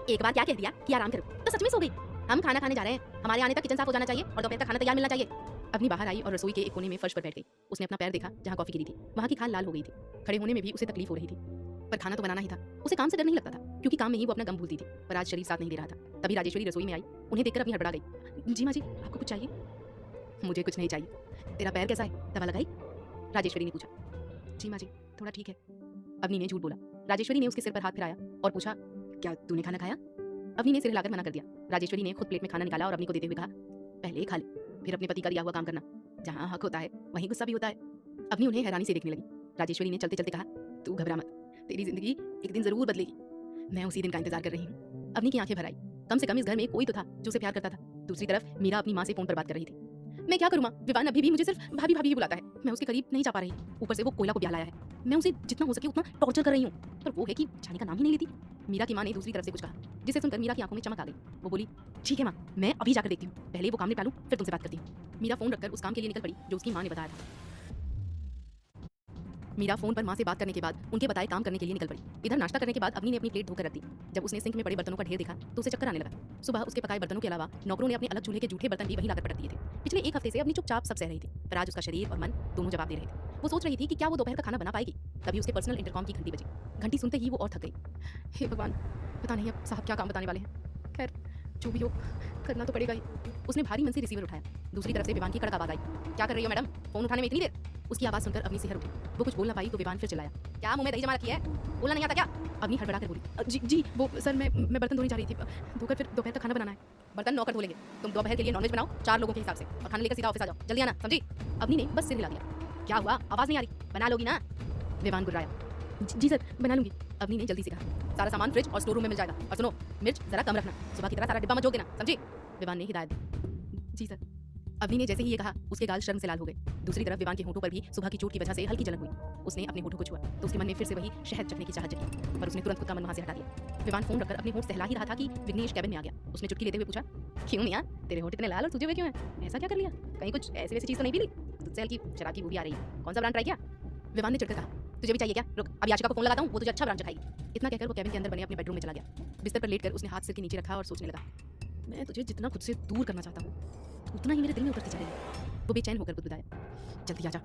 एक बार क्या कह दिया कि आराम करो, तो सच में सो गई। हम खाना खाने जा रहे हैं, हमारे आने तक किचन साफ हो जाना चाहिए और दोपहर तक खाना तैयार मिलना चाहिए। अपनी बाहर आई और रसोई के एक कोने में फर्श पर बैठ गई। उसने अपना पैर देखा जहाँ कॉफी गिरी थी, वहाँ की खाल लाल हो गई थी। खड़े होने में भी उसे तकलीफ हो रही थी पर खाना तो बनाना ही था। उसे काम से डर नहीं लगता था क्योंकि काम में ही वो अपना गम भूलती थी, पर आज शरीर साथ नहीं दे रहा था। तभी राजेश्वरी रसोई में आई, उन्हें देखकर अपनी हड़बड़ा गई। जी माँ जी, आपको कुछ चाहिए? मुझे कुछ नहीं चाहिए। तेरा पैर कैसा है, दवा लगाई? राजेश्वरी ने पूछा। जी माँ जी, थोड़ा ठीक है। अवनी ने झूठ बोला। राजेश्वरी ने उसके सिर पर हाथ फिराया और पूछा, क्या तूने खाना खाया? अवनी ने सिर हिलाकर मना कर दिया। राजेश्वरी ने खुद प्लेट में खाना निकाला और अवनी को देते हुए कहा, पहले खा ले, फिर अपने पति का दिया हुआ काम करना। जहाँ हक होता है वहीं गुस्सा भी होता है। अवनी उन्हें हैरानी से देखने लगी। राजेश्वरी ने चलते चलते कहा, तू घबरा मत, तेरी जिंदगी एक दिन जरूर बदलेगी। मैं उसी दिन का इंतजार कर रही हूँ। अवनी की आंखें भर आई। कम से कम इस घर में कोई तो था जो उसे प्यार करता था। दूसरी तरफ मीरा अपनी माँ से फोन पर बात कर रही थी। मैं क्या करूँ माँ, विवान अभी भी मुझे सिर्फ भाभी भाभी ही बुलाता है। मैं उसके करीब नहीं जा पा रही। ऊपर से वो कोयला को ब्याह लाया है। मैं उसे जितना हो सके उतना टॉर्चर कर रही हूँ, पर वो है कि जाने का नाम ही नहीं लेती। मीरा की माँ ने दूसरी तरफ से कुछ कहा जिसे सुनकर मीरा की आंखों में चमक आ गई। वो बोली, ठीक है माँ, मैं अभी जाकर देखती हूँ, पहले वो काम निपटा लूँ फिर तुमसे बात करती हूँ। मीरा फोन रखकर उस काम के लिए निकल पड़ी जो उसकी माँ ने बताया था। मीरा फोन पर माँ से बात करने के बाद उनके बताए काम करने के लिए निकल पड़ी। इधर नाश्ता करने के बाद अवनी ने अपनी प्लेट धोकर रख दी। जब उसने सिंक में पड़े बर्तनों का ढेर देखा तो उसे चक्कर आने लगा। सुबह उसके पकाए बर्तनों के अलावा नौकरों ने अपने अलग चूल्हे के जूठे बर्तन भी वहीं लाकर पटक दिए थे। पिछले एक हफ्ते से अपनी चुपचाप सब सह रही थी, पर आज उसका शरीर और मन दोनों जवाब दे रहे थे। वो सोच रही थी कि क्या वो दोपहर का खाना बना पाएगी। तभी उसके पर्सनल इंटरकॉम की घंटी बजी। घंटी सुनते ही वो और थक गई। हे भगवान, पता नहीं अब साहब क्या काम बताने वाले हैं। खैर जो भी हो, करना तो पड़ेगा ही। उसने भारी मन से रिसीवर उठाया। दूसरी तरफ से विवान की कड़क आवाज आई, क्या कर रही हो मैडम, फोन उठाने में इतनी देर? उसकी आवाज सुनकर अवनी सिहर उठी। वो कुछ बोल ना पाई तो विवान फिर चिल्लाया, क्या मुंह में दही जमा रखी है, बोलना नहीं आता क्या? अवनी हड़बड़ा कर बोली, जी जी वो सर मैं बर्तन धोने जा रही थी, धोकर फिर दोपहर का खाना बनाना है। बर्तन नौकर धो लेंगे, तुम दोपहर के लिए नॉनवेज बनाओ 4 लोगों के हिसाब से और खाना लेकर सीधा ऑफिस आ जाओ, जल्दी आना, समझी? अवनी ने बस सिर हिला दिया। क्या हुआ, आवाज नहीं आ रही? बना लोगी ना? विवान गुर्राया, जी सर बना लूंगी। अवनी ने जल्दी से कहा, सारा सामान फ्रिज और स्टोर रूम में मिल जाएगा, और सुनो मिर्च जरा कम रखना, सुबह की तरह सारा डिब्बा मत जोक देना, समझी? विवान ने हिदायत दी। जी सर। अवनी ने जैसे ही ये कहा उसके गाल शर्म से लाल हो गए। दूसरी तरफ विवान के होठों पर भी सुबह की चोट की वजह से हल्की जलन हुई। उसने अपने होठों को छुआ तो उसके मन में फिर से वही शहद चखने की चाहत जगी, पर उसने तुरंत खुद का मन वहां से हटा दिया। विवान फोन रखकर अपने होठ सहला ही रहा था कि विघ्नेश कैबिन में आ गया। उसने चुटकी लेते हुए पूछा, क्यों मियां, तेरे होठ इतने लाल और सूजे हुए क्यों हैं? ऐसा क्या कर लिया? कहीं कुछ ऐसी वैसी चीज तो नहीं पी ली? तुझसे हल्की शराब की बू भी आ रही है, कौन सा ब्रांड ट्राई किया? विवान ने चिढ़कर कहा, तुझे भी चाहिए क्या? रुक अभी आशिका को फोन लगाता हूँ, वो तुझे अच्छा ब्रांड खाएगी। इतना कहकर वो कैबिन के अंदर बने अपने बेडरूम में चला गया। बिस्तर पर लेटकर उसने हाथ सिर के नीचे रखा और सोचने लगा, मैं तुझे जितना खुद से दूर करना चाहता हूँ उतना ही मेरे दिल में उतरती जा रही है। वो बेचैन होकर बुदबुदाया, जल्दी आजा,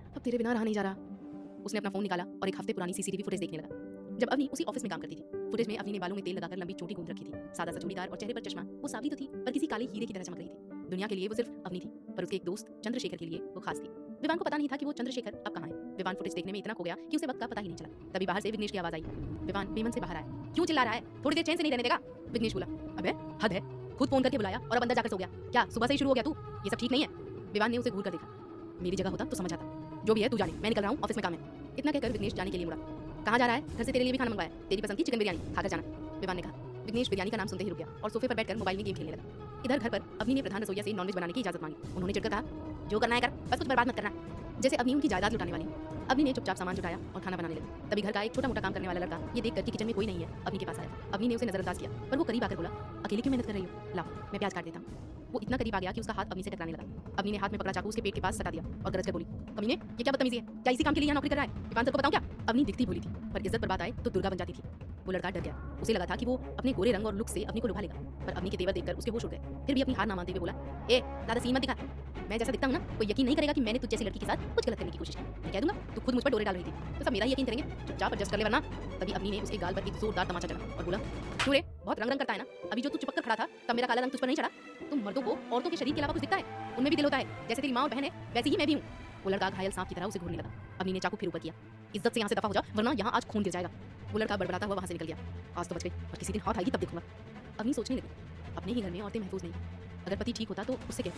अब तेरे बिना रहा नहीं जा रहा। उसने अपना फोन निकाला और एक हफ्ते पुरानी सीसीटीवी फुटेज देखने लगा। जब अवनी उसी ऑफिस में काम करती थी। फुटेज में अवनी ने बालों में तेल लगाकर लंबी चोटी गूंथ रखी थी, सादा सा चूड़ीदार और चेहरे पर चश्मा। वो सावली तो थी पर किसी काले हीरे की तरह चमक रही थी। दुनिया के लिए वो सिर्फ अवनी थी, पर उसके एक दोस्त चंद्रशेखर के लिए वो खास थी। विवान को पता नहीं था कि वो चंद्रशेखर अब कहाँ है। विवान फुटेज देखने में इतना खो गया कि उसे वक्त का पता ही नहीं चला। तभी बाहर से विघ्नेश की आवाज आई। विवान बेमन से बाहर आया। क्यों चिल्ला रहा है, थोड़ी देर चैन से नहीं रहने देगा? विघ्नेश बोला, अबे हद है, खुद फोन करके बुलाया और अब अंदर जाकर सो गया। क्या सुबह से ही शुरू हो गया तू? ये सब ठीक नहीं है। विवान ने उसे घूर कर देखा। मेरी जगह होता तो समझ आता। जो भी है तू जाने, मैं निकल रहा हूँ, ऑफिस में काम है। इतना कहकर विघ्नेश जाने के लिए मुड़ा। कहाँ जा रहा है? घर से तेरे लिए भी खाना मंगवाया, तेरी पसंद की चिकन बिरयानी, खाकर जाना, विवान ने कहा। विघ्नेश बिरयानी का नाम सुनते ही रुक गया और सोफे पर बैठकर मोबाइल में गेम खेलने लगा। इधर घर पर अवनी ने प्रधान रसोइया से नॉनवेज बनाने की इजाजत मांगी। उन्होंने चिढ़कर कहा, जो करना है कर, बस कुछ बर्बाद मत करना, जैसे अवनी उनकी जायदाद लुटाने वाली। अवनी ने चुपचाप सामान जुटाया और खाना बनाने लगी। तभी घर का एक छोटा मोटा काम करने वाला लड़का ये देखकर कि किचन में कोई नहीं है अवनी के पास आया। अवनी ने उसे नजरअंदाज किया पर वो करीब आकर बोला, अकेले क्यों मेहनत कर रही हो, लाओ मैं प्याज काट देता हूँ। वो इतना करीब आ गया कि उसका हाथ अवनी से टकराने लगा। अवनी ने हाथ में पकड़ा चाकू उसके पेट के पास सटा दिया और गरज कर बोली, कमीने ये क्या बदतमीजी है, क्या इसी काम के लिए यहाँ नौकरी कर रहा है? विवान सर को बताऊँ क्या? अवनी दिखती भोली थी पर इज्जत पर बात आए तो दुर्गा बन जाती थी। वो लड़का डर गया। उसे लगा था कि वो अपने गोरे रंग और लुक से अपनी को लुभा लेगा, पर अवनी के तेवर देखकर उसके होश उड़ गए। फिर भी अपनी हार ना मानते हुए बोला, ए ज्यादा सीन मत दिखा। मैं जैसा दिखता हूँ ना, कोई यकीन नहीं करेगा कि मैंने तुझ जैसी लड़की के साथ कुछ गलत करने की कोशिश की। मैं कह दूंगा तू खुद मुझ पर डोरे डाल रही थी, तो सब मेरा ही यकीन करेंगे। चुपचाप एडजस्ट कर ले वरना। तभी अवनी ने उसके गाल पर एक जोरदार तमाचा चला और बोला, क्यों रे बहुत रंग रंग करता है ना? अभी जो तू चिपक कर खड़ा था तब मेरा काला रंग तुझ पर नहीं चढ़ा? तुम मर्दों को औरतों के शरीर के अलावा कुछ दिखता है? उनमें भी दिल होता है, जैसे तेरी माँ और बहन है वैसे ही मैं भी हूँ। वो लड़का घायल सांप की तरह उसे घूरने लगा। अवनी ने चाकू फिर ऊपर किया, इज्जत से यहाँ से दफा हो जा वरना यहाँ आज खून गिर जाएगा। वो लड़का बड़बड़ाता हुआ वहाँ से निकल गया। आज तो बच गई, और किसी दिन हाथ आएगी तब देखूंगा। अवनी सोचने लगी, अपने ही घर में औरतें महफूज नहीं। अगर पति ठीक होता तो उससे कह,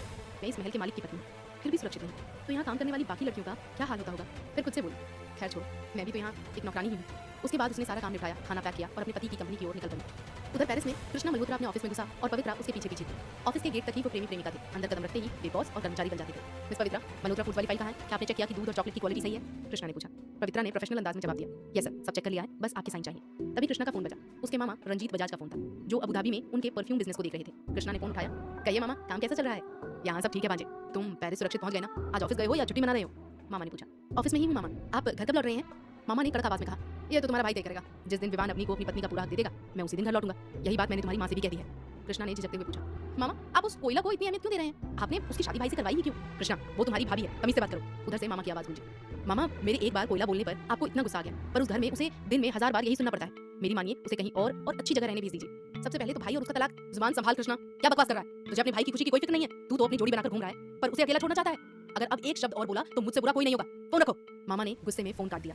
मैं इस महल के मालिक की पत्नी हूं, फिर भी सुरक्षित नहीं, तो यहाँ काम करने वाली बाकी लड़कियों का क्या हाल होता होगा? फिर खुद से बोली, खैर छोड़, मैं भी तो यहाँ एक नौकरानी ही हूँ। उसके बाद उसने सारा काम निपटाया, खाना पैक किया और अपने पति की कंपनी की ओर निकल पड़ी। उधर पेरिस में कृष्णा मल्होत्रा अपने ऑफिस में घुसा और पवित्रा उसके पीछे पीछे थी। ऑफिस के गेट तक ही वो प्रेमी प्रेमिका थे। अंदर कदम रखते ही वे बॉस और कर्मचारी बन जाते थे। मिस पवित्रा, मल्होत्रा फूड्स वाली फाइल कहाँ है? क्या आपने चेक किया कि दूध और चॉकलेट की क्वालिटी सही है? कृष्णा ने पूछा। पवित्रा ने प्रोफेशनल अंदाज में जवाब दिया, यस सर, सब चेक कर लिया है, बस आपकी साइन चाहिए। तभी कृष्णा का फोन बजा। उसके मामा रंजीत बजाज का फोन था, जो अबू धाबी में उनके परफ्यूम बिजनेस को देख रहे थे। कृष्णा ने फोन उठाया, कहिए मामा, काम कैसा चल रहा है? यहाँ सब ठीक है भांजे, तुम पेरिस सुरक्षित पहुंच गए ना? आज ऑफिस गए हो या छुट्टी मना रहे हो? मामा ने पूछा। ऑफिस में ही हूँ मामा, आप घर कब लौट रहे हैं? मामा ने कड़क आवाज में कहा, ये तो तुम्हारा भाई तय करेगा। जिस दिन विवान अपनी को अपनी पत्नी का पूरा हक दे देगा, मैं उसी दिन घर लौटूंगा। यही बात मैंने तुम्हारी माँ से भी कह दी है। कृष्णा ने झिझकते हुए पूछा, मामा आप उस कोयला को इतनी अहमियत क्यों दे रहे हैं? आपने उसकी शादी भाई से करवाई ही क्यों? कृष्णा, वो तुम्हारी भाभी है, तमीज से बात करो। उधर से मामा की आवाज गूंजी। मामा, मेरे एक बार कोयला बोलने पर आपको इतना गुस्सा आ गया, पर उस घर में उसे दिन में 1000 बार यही सुनना पड़ता है। मेरी मानिए, उसे कहीं और अच्छी जगह रहने भेज दीजिए। सबसे पहले तो भाई और उसका तलाक। जुबान संभाल कृष्णा, क्या बकवास कर रहा है? तुझे अपने भाई की खुशी की कोई फिक्र नहीं है। तू तो अपनी जोड़ी बनाकर घूम रहा है, पर उसे अकेला छोड़ना चाहता है। अगर अब एक शब्द और बोला तो मुझसे बुरा कोई नहीं होगा। फोन रखो। मामा ने गुस्से में फोन काट दिया।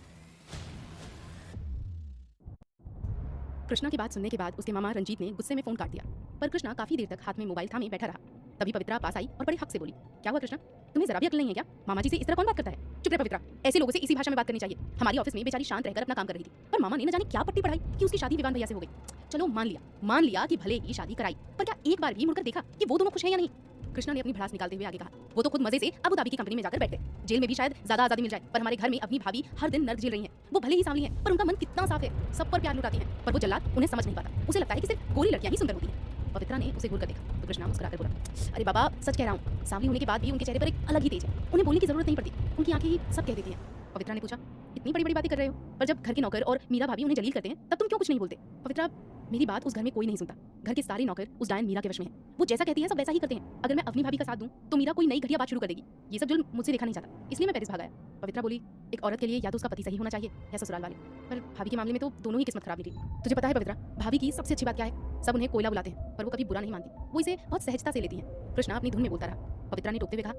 कृष्णा की बात सुनने के बाद उसके मामा रंजीत ने गुस्से में फोन काट दिया, पर कृष्णा काफी देर तक हाथ में मोबाइल थामे बैठा रहा। तभी पवित्रा पास आई और बड़े हक से बोली, क्या हुआ कृष्णा, तुम्हें जरा भी अकल नहीं है क्या? मामा जी से इस तरह कौन बात करता है? चुप रह पवित्रा, ऐसे लोगों से इसी भाषा में बात करनी चाहिए। हमारी ऑफिस में बेचारी शांत रहकर अपना काम कर रही थी, पर मामा ने न जाने क्या पट्टी पढ़ाई कि उसकी शादी विवान भैया से हो गई। चलो मान लिया कि भले ही शादी कराई, पर क्या एक बार भी मुड़कर देखा कि वो दोनों खुश हैं या नहीं? कृष्णा ने अपनी भड़ास निकालते हुए आगे कहा, वो तो खुद मजे से अबू धाबी की कंपनी में जाकर बैठ गए। जेल में भी शायद ज्यादा आजादी मिल जाए, पर हमारे घर में अपनी भाभी हर दिन नर्क झेल रही हैं। वो भले ही सांवली हैं, पर उनका मन कितना साफ है, सब पर प्यार लुटाती हैं। पर वो जल्लाद उन्हें समझ नहीं पाता, उसे लगता है कि सिर्फ गोरी लड़कियां ही सुंदर होती हैं। पवित्रा ने उसे घूर कर देखा तो कृष्णा मुस्कुराकर बोला, अरे बाबा, सच कह रहा हूँ, सांवली होने के बाद भी उनके चेहरे पर एक अलग ही तेज है। उन्हें बोलने की जरूरत नहीं पड़ती, उनकी आंखें ही सब कह देती हैं। पवित्रा ने पूछा, इतनी बड़ी बड़ी बातें कर रहे हो, पर जब घर के नौकर और मीरा भाभी उन्हें जलील करते हैं तब तुम क्यों कुछ नहीं बोलते? पवित्रा, मेरी बात उस घर में कोई नहीं सुनता। घर के सारे नौकर उस डायन मीरा के वश में हैं। वो जैसा कहती है सब वैसा ही करते हैं। अगर मैं अपनी भाभी का साथ दूं तो मीरा कोई नई घटिया बात शुरू कर देगी। ये सब जुल्म मुझसे देखा नहीं जाता, इसलिए मैं पेरिस भाग आया। पवित्रा बोली, एक औरत के लिए या तो उसका पति सही होना चाहिए या ससुराल वाले, पर भाभी के मामले में तो दोनों ही किस्मत खराब निकली। तुझे पता है पवित्रा, भाभी की सबसे अच्छी बात क्या है? सब उन्हें कोयला बुलाते हैं, पर वो कभी बुरा नहीं मानती, वो इसे बहुत सहजता से लेती हैं। कृष्णा अपनी धुन में बोलता रहा। पवित्रा ने टोकते हुए कहा,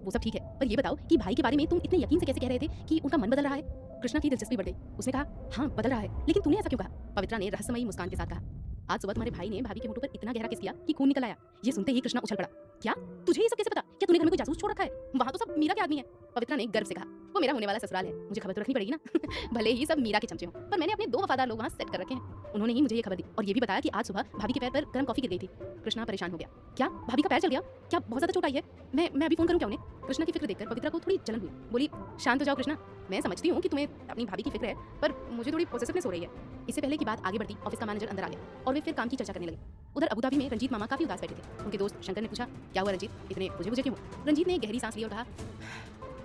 वो सब ठीक है, पर ये बताओ कि भाई के बारे में तुम इतने यकीन से कैसे कह रहे थे कि उनका मन बदल रहा है? कृष्णा की दिलचस्पी बढ़ गई। उसने कहा, हाँ बदल रहा है, लेकिन तूने ऐसा क्यों कहा? पवित्रा ने रहस्यमयी मुस्कान के साथ कहा, आज सुबह तुम्हारे भाई ने भाभी के होठों पर इतना गहरा किस किया कि खून निकल आया। ये सुनते ही कृष्णा उछल पड़ा, क्या तुझे ये सब कैसे पता? क्या तूने घर में कोई जासूस छोड़ रखा है? वहाँ तो सब मीरा के आदमी है। पवित्रा ने गर्व से कहा, वो मेरा होने वाला ससुराल है, मुझे खबर तो रखनी पड़ेगी ना। भले ही सब मीरा के चमचे हों, पर मैंने अपने 2 वफादार लोग वहाँ सेट कर रखे हैं। उन्होंने ही मुझे ये खबर दी और ये भी बताया कि आज सुबह भाभी के पैर पर गर्म कॉफी गिर गई थी। कृष्णा परेशान हो गया, क्या भाभी का पैर चल गया? क्या बहुत ज्यादा चोट आई है? मैं अभी फोन करूं क्या उन्हें? कृष्णा की फिक्र देखकर पवित्रा को थोड़ी जलन हुई। बोली, शांत हो जाओ कृष्णा, मैं समझती हूँ कि तुम्हें अपनी भाभी की फिक्र है, पर मुझे थोड़ी पोसेसिवनेस हो रही है। इससे पहले की बात आगे बढ़ती, ऑफिस का मैनेजर अंदर आ गया और वे फिर काम की चर्चा करने लगे। उधर अबू धाबी में रंजीत मामा काफी उदास बैठे थे। उनके दोस्त शंकर ने पूछा, क्या हुआ रंजीत, इतने बुझे क्यों? रंजीत ने गहरी सांस ली और कहा,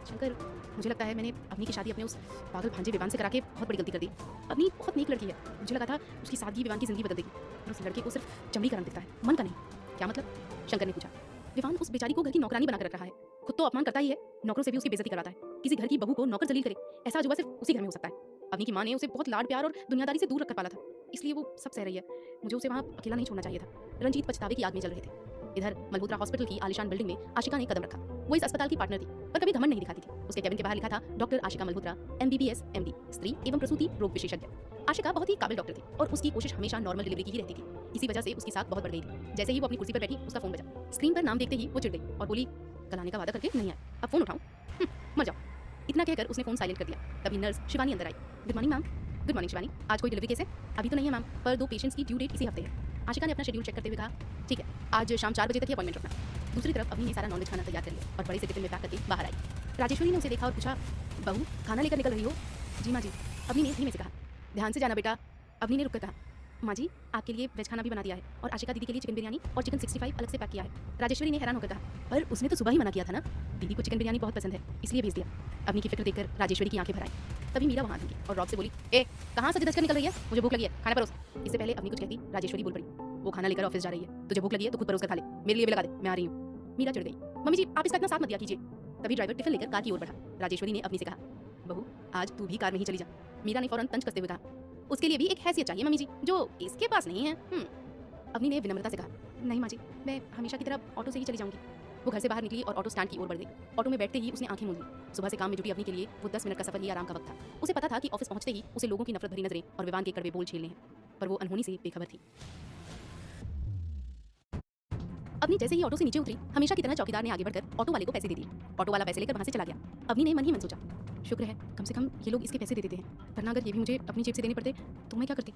शंकर, मुझे लगता है मैंने अपनी की शादी अपने उस पागल भांजे विवान से करा के बहुत बड़ी गलती कर दी। अपनी बहुत नेक लड़की है, मुझे लगा था उसकी सादगी विवान की जिंदगी बदल देगी, और उस लड़के को सिर्फ चमड़ी का रंग दिखता है, मन का नहीं। क्या मतलब? शंकर ने पूछा। विवान उस बेचारी को घर की नौकरानी बनाकर रख रहा है, खुद तो अपमान करता ही है, नौकरों से भी उसकी बेइज्जती करवाता है। किसी घर की बहू को नौकर जलील करे, ऐसा अजूबा सिर्फ उसी घर में हो सकता है। अपनी की माँ ने उसे बहुत लाड प्यार और दुनियादारी से दूर रखकर पाला था, इसलिए वो सब सह रही है। मुझे उसे वहाँ अकेला नहीं छोड़ना चाहिए था। रंजीत पछतावे की आग में जल रहे थे। इधर मल्होत्रा हॉस्पिटल की आलिशान बिल्डिंग में आशिका ने कदम रखा। वो इस अस्पताल की पार्टनर थी, पर कभी घमंड नहीं दिखाती थी। उसके केबिन के बाहर लिखा था, doctor Ashika Malhotra, MBBS MD, स्त्री एवं प्रसूति रोग विशेषज्ञ। आशिका बहुत ही काबिल डॉक्टर थी और उसकी कोशिश हमेशा नॉर्मल डिलीवरी की ही रहती थी। इसी वजह से उसकी साख बहुत बढ़ गई थी। जैसे ही वो अपनी कुर्सी पर बैठी, उसका फोन बजा। स्क्रीन पर नाम देखते ही वो चिढ़ गई और बोली, कल आने का वादा करके नहीं आए, अब फोन उठाऊं? मर जाओ। इतना कहकर उसने फोन साइलेंट कर दिया। तभी नर्स शिवानी अंदर आई। Good morning ma'am. Good morning Shivani, आज कोई डिलीवरी केस है? अभी तो नहीं है मैम, पर 2 पेशेंट्स की ड्यू डेट इसी हफ्ते है। आशिका ने अपना शेड्यूल चेक करते हुए कहा, ठीक है, आज शाम 4 बजे तक ही अपॉइंटमेंट रखना। दूसरी तरफ अभी ने सारा नॉनवेज खाना तैयार कर लिया और बड़े से टिफिन में पैक करके बाहर आई। राजेश्वरी ने उसे देखा और पूछा, बहू खाना लेकर निकल रही हो? जी माँ जी। अभी ने धीमे से कहा, ध्यान से जाना बेटा। अभी ने रुककर कहा, माँ जी, आपके लिए वेज खाना भी बना दिया है और आशिका दीदी के लिए चिकन बिरयानी और चिकन 65 अलग से पैक किया है। राजेश्वरी ने हैरान होकर कहा, पर उसने तो सुबह ही मना किया था ना। दीदी को चिकन बिरयानी बहुत पसंद है, इसलिए भेज दिया। अवनी की फिक्र देखकर राजेश्वरी की आंखें भर आई। तभी मीरा वहां थी और रॉब से बोली, ए कहाँ सज धज कर निकल रही है, मुझे भूख लगी है, खाना परोस। इससे पहले अवनी कुछ कहती राजेश्वरी बोल पड़ी, वो खाना लेकर ऑफिस जा रही है, तुझे भूख लगी है तो खुद परोस कर खा ले, मेरे लिए भी लगा दे, मैं आ रही हूँ। मीरा चिढ़ गई, मम्मी जी आप इसका इतना साथ मत दिया कीजिए। तभी ड्राइवर टिफिन लेकर कार की ओर बढ़ा। राजेश्वरी ने अवनी से कहा, बहू आज तू भी कार में ही चली जा। मीरा ने फौरन तंज कसते हुए कहा, उसके लिए भी एक हैसियत चाहिए मम्मी जी, जो इसके पास नहीं है। अवनी ने विनम्रता से कहा, नहीं माँ जी, मैं हमेशा की तरह ऑटो से ही चली जाऊंगी। वो घर से बाहर निकली और ऑटो स्टैंड की ओर बढ़ गई। ऑटो में बैठते ही उसने आंखें मूंद ली। सुबह से काम में जुटी अवनी के लिए वो 10 मिनट का सफर ही आराम का वक्त था। उसे पता था कि ऑफिस पहुंचते ही उसे लोगों की नफरत भरी नजरें और विवान के कड़वे बोल झेलने हैं, पर वो अनहोनी से बेखबर थी। अवनी जैसे ही ऑटो से नीचे उतरी, हमेशा की तरह चौकीदार ने आगे बढ़कर ऑटो वाले को पैसे दे दिए। ऑटो वाला पैसे लेकर वहां से चला गया। अवनी ने मन ही मन सोचा, शुक्र है कम से कम ये लोग इसके पैसे दे देते हैं, वरना अगर ये भी मुझे अपनी जेब से देने पड़ते तो मैं क्या करती।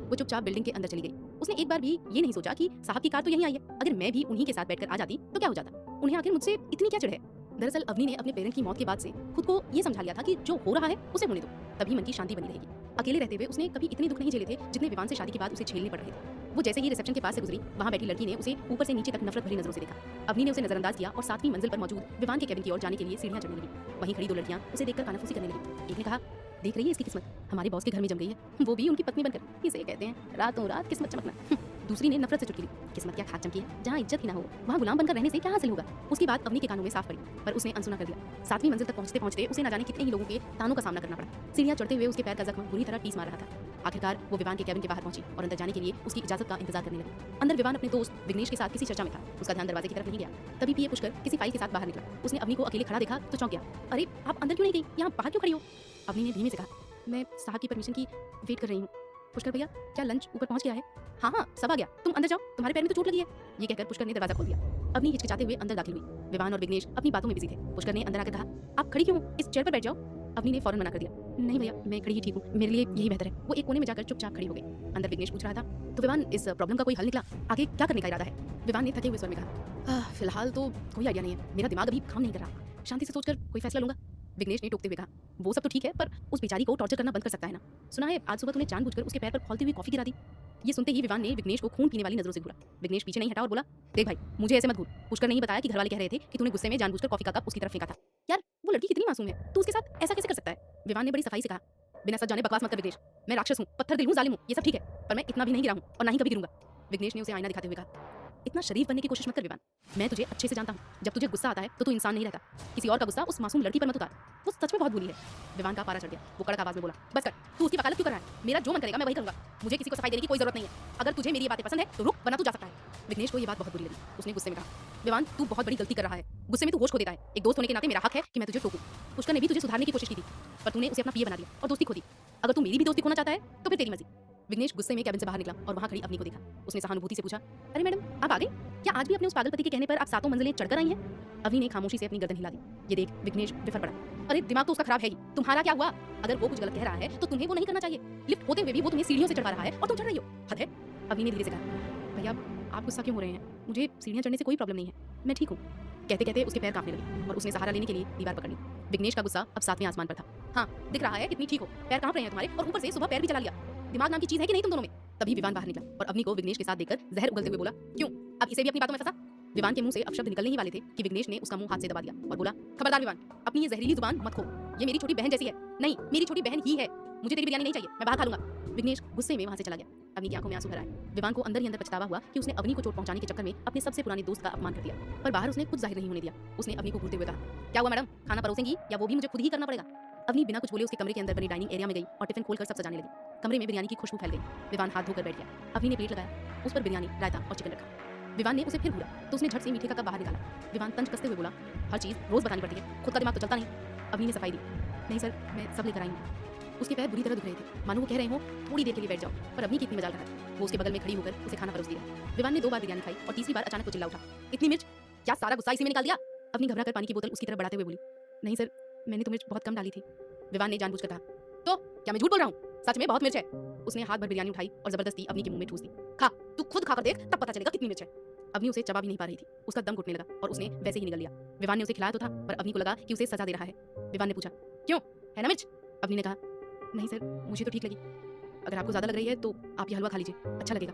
वो चुपचाप बिल्डिंग के अंदर चली गई। उसने एक बार भी ये नहीं सोचा कि साहब की कार तो यहीं आई है, अगर मैं भी उन्हीं के साथ बैठकर आ जाती तो क्या हो जाता। उन्हें आखिर मुझसे इतनी क्या चिढ़ है। दरअसल अवनी ने अपने पेरेंट की मौत के बाद से खुद को ये समझा लिया था कि जो हो रहा है उसे होने दो, तभी मन की शांति बनी रहेगी। अकेले रहते हुए उसने कभी इतने दुख नहीं झेले थे जितने विवान से शादी के बाद उसे झेलने पड़ रहे थे। वो जैसे ही रिसेप्शन के पास से गुजरी, वहां बैठी लड़की ने उसे ऊपर से नीचे तक नफरत भरी नजरों से देखा। अवनी ने उसे नजरअंदाज किया और 7वीं मंजिल पर मौजूद विवान के कैबिन की ओर जाने के लिए सीढ़ियां चढ़ने लगी। वहीं खड़ी 2 लड़कियां उसे देखकर कानाफूसी करने लगी। एक ने कहा, देख रही है इसकी किस्मत, हमारे बॉस के घर में जम गई है, वो भी उनकी पत्नी बनकर, इसे कहते हैं रातों रात किस्मत चमकना। दूसरी ने नफरत से चुटकी ली, किस्मत क्या खाक चमकी है, जहाँ इज्जत ही ना हो वहाँ गुलाम बनकर रहने से क्या हासिल होगा। उसकी बात अवनी के कानों में साफ पड़ी, पर उसने अनसुना कर दिया। 7वीं मंजिल तक पहुंचते पहुंचते उसे न जाने कितने ही लोगों के तानों का सामना करना पड़ा। सीढ़ियां चढ़ते हुए उसके पैर का जख्म बुरी तरह टीस मार रहा था। आखिरकार वो विवान के कैबिन के बाहर पहुंची और अंदर जाने के लिए उसकी इजाजत का इंतजार करने लगी। अंदर विवान अपने दोस्त विघ्नेश के साथ किसी चर्चा में था। उसका ध्यान दरवाजे की तरफ नहीं गया। तभी पीए पुष्कर किसी फाइल के साथ बाहर निकला। उसने अवनी को अकेले खड़ा देखा तो चौंक गया, अरे आप अंदर क्यों नहीं गई, यहाँ बाहर क्यों खड़ी हो। अवनी ने धीमे से कहा, मैं साहब की परमिशन की वेट कर रही हूँ। पुष्कर भैया क्या लंच ऊपर पहुंच गया है। हाँ सब आ गया, तुम अंदर जाओ, तुम्हारे पैर में तो चोट लगी है। ये कहकर पुष्कर ने दरवाजा खोल दिया। अवनी हिचकिचाते हुए अंदर दाखिल हुई। विवान और विघ्नेश अपनी बातों में बिजी थे। पुष्कर ने अंदर आकर कहा, आप खड़ी क्यों हो, इस चेयर पर बैठ जाओ। अवनी ने फौरन मना कर दिया, नहीं भैया मैं खड़ी ही ठीक हूँ, मेरे लिए यही बेहतर है। वो एक कोने में जाकर चुपचाप खड़ी हो गई। अंदर विघ्नेश पूछ रहा था, तो विवान इस प्रॉब्लम का कोई हल निकला, आगे क्या करने का इरादा है। विवान ने थके हुए स्वर में कहा, फिलहाल तो कोई आइडिया नहीं है, मेरा दिमाग अभी काम नहीं कर रहा, शांति से सोचकर कोई फैसला लूंगा। विघ्नेश ने टोकते हुए कहा, वो सब तो ठीक है, पर उस बेचारी को टॉर्चर करना बंद कर सकता है ना। सुना है आज सुबह तूने जानबूझकर उसके पैर पर खौलती हुई कॉफी गिरा दी। ये सुनते ही विवान ने विघ्नेश को खून पीने वाली नजरों से घूरा। विघ्नेश पीछे नहीं हटा और बोला, देख भाई मुझे ऐसे मत घूर, पुष्कर नहीं बताया कि घरवाले कह रहे थे कि तूने गुस्से में जानबूझकर कॉफी का कप उसकी तरफ फेंका था। यार वो लड़की कितनी मासूम है, तू उसके साथ ऐसा कैसे कर सकता है। विवान ने बड़ी सफाई से कहा, बिना सच जाने बकवास मत कर विघ्नेश, मैं राक्षस हूँ, पत्थर दिल हूँ, जालिम हूँ, ये सब ठीक है, पर मैं इतना भी नहीं गिरा हूँ और ना ही कभी गिरूंगा। विघ्नेश ने उसे आईना दिखाते हुए कहा, इतना शरीफ बनने की कोशिश मत कर विवान, मैं तुझे अच्छे से जानता हूँ, जब तुझे गुस्सा आता है तो तू इंसान नहीं रहता। किसी और का गुस्सा उस मासूम लड़की पर मत उतार, वो सच में बहुत बुरी है। विवान का पारा चढ़ गया। वो कड़क आवाज में बोला, बस कर, तू उसकी वकालत क्यों कर रहा है, मेरा जो मन करेगा मैं वही करूंगा, मुझे किसी को सफाई देने की कोई जरूरत नहीं है। अगर तुझे मेरी ये बातें पसंद है तो रुक, वरना तू जा सकता है। विघ्नेश को ये बात बहुत बुरी लगी। उसने गुस्से में कहा, विवान तू बहुत बड़ी गलती कर रहा है, गुस्से में तू होश खो देता है। एक दोस्त होने के नाते मेरा हक है कि मैं तुझे टोकूं। पुष्कर ने भी तुझे सुधारने की कोशिश की थी, पर तूने उसे अपना पीए बना दिया और दोस्ती खो दी। अगर तू मेरी भी दोस्ती खोना चाहता है तो फिर तेरी मर्जी। विघ्नेश गुस्से में कैबिन से बाहर निकला और वहां खड़ी अवनी को देखा। उसने सहानुभूति से पूछा, अरे मैडम आप आ गई, क्या आज भी अपने उस पागल पति के कहने पर आप 7 मंजिलें चढ़कर आई हैं। अवनी ने खामोशी से अपनी गर्दन हिला दी। ये देख विघ्नेश बिफर पड़ा, अरे दिमाग तो उसका खराब है ही, तुम्हारा क्या हुआ। अगर वो कुछ गलत कह रहा है तो तुम्हें वो नहीं करना चाहिए। लिफ्ट होते हुए भी वो तुम्हें सीढ़ियों से चढ़ा रहा है और तुम चढ़ रही हो, हद है। अवनी ने धीरे से कहा, भैया आप गुस्सा क्यों हो रहे हैं, मुझे सीढ़ियां चढ़ने से कोई प्रॉब्लम नहीं है, मैं ठीक हूँ। कहते कहते उसके पैर कांपने लगे और उसने सहारा लेने के लिए दीवार पकड़ ली। विघ्नेश का गुस्सा अब 7वें आसमान पर था। हाँ दिख रहा है कितनी ठीक हो, पैर कांप रहे हैं तुम्हारे और ऊपर से सुबह पैर भी चला लिया। दिमाग नाम की चीज है कि नहीं तुम दोनों में। तभी विवान बाहर निकला और अवनी को विघ्नेश के साथ देखकर जहर उगलते हुए बोला, क्यों अब इसे भी अपनी बातों में फंसा। विवान के मुंह से अपशब्द निकलने ही वाले थे कि विघ्नेश ने उसका मुंह हाथ से दबा दिया और बोला, खबरदार विवान, अपनी ये जहरीली जुबान मत खो, ये मेरी छोटी बहन जैसी है। नहीं मेरी छोटी बहन ही है, मुझे तेरी बिरयानी नहीं चाहिए, मैं बाहर खा लूंगा। विघ्नेश गुस्से में वहां से चला गया। अवनी की आंखों में आंसू भर आए। विवान को अंदर ही अंदर पछतावा हुआ कि उसने अवनी को चोट पहुंचाने के चक्कर में अपने सबसे पुराने दोस्त का अपमान कर दिया, पर बाहर उसने कुछ जाहिर नहीं होने दिया। उसने अवनी को घूरते हुए कहा, क्या हुआ मैडम, खाना परोसेंगी या वो भी मुझे खुद ही करना पड़ेगा। अवनी बिना कुछ बोले उसके कमरे के अंदर बनी डाइनिंग एरिया में गई और टिफिन खोलकर सब सजाने लगी। कमरे में बिरयानी की खुशबू फैल गई। विवान हाथ धोकर बैठ गया। अवनी ने प्लेट लगाया, उस पर बिरयानी, रायता और चिकन रखा। विवान ने उसे फिर घूरा तो उसने झट से मीठे का कप बाहर निकाला। विवान तंज कसते हुए बोला, हर चीज रोज बतानी पड़ती है, खुद का दिमाग तो चलता नहीं। अवनी ने सफाई दी, नहीं सर मैं सब लेकर आई हूँ। उसके पैर बुरी तरह दुख रहे थे, मानो वो कह रहे हो थोड़ी देर के लिए बैठ जाओ, पर अवनी की इतनी मजाल रहा। वो उसके बगल में खड़ी होकर उसे खाना परोस दिया। विवान ने 2 बार बिरयानी खाई और तीसरी बार अचानक वो चिल्ला उठा, इतनी मिर्च, क्या सारा गुस्सा इसी में निकाल दिया। अवनी घबरा कर पानी की बोतल उसकी तरफ बढ़ाते हुए बोली, नहीं सर मैंने तो मिर्च बहुत कम डाली थी। विवान ने जानबूझकर कहा, तो क्या मैं झूठ बोल रहा हूँ, सच में बहुत मिर्च है। उसने हाथ भर बिरयानी उठाई और जबरदस्ती अवनी के मुंह में ठूस दी। खा, तू खुद खाकर देख, तब पता चलेगा कितनी मिर्च है। अवनी उसे चबा भी नहीं पा रही थी, उसका दम घुटने लगा और उसने वैसे ही निगल लिया। विवान ने उसे खिलाया तो था, पर अवनी को लगा कि उसे सजा दे रहा है। विवान ने पूछा, क्यों, है ना मिर्च। अवनी ने कहा, नहीं सर मुझे तो ठीक लगी। अगर आपको ज़्यादा लग रही है तो आप ये हलवा खा लीजिए, अच्छा लगेगा।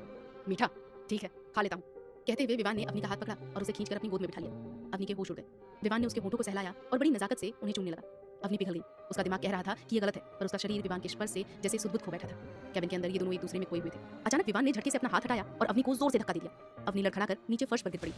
मीठा? ठीक है, खा लेता हूँ। कहते हुए विवान ने अवनी का हाथ पकड़ा और उसे खींचकर अपनी गोद में बिठा लिया। अवनी के होश उड़ गए। विवान ने उसके होठों को सहलाया और बड़ी नज़ाकत से उन्हें चूमने लगा। अवनी पिघल गई। उसका दिमाग कह रहा था कि ये गलत है, पर उसका शरीर विवान के स्पर्श से जैसे सुध-बुध खो बैठा था। केबिन के अंदर ये दोनों एक दूसरे में खोए हुए थे। अचानक विवान ने झटके से अपना हाथ हटाया और अवनी को जोर से धक्का दे दिया। अवनी लड़खड़ाकर नीचे फर्श पर गिर पड़ी।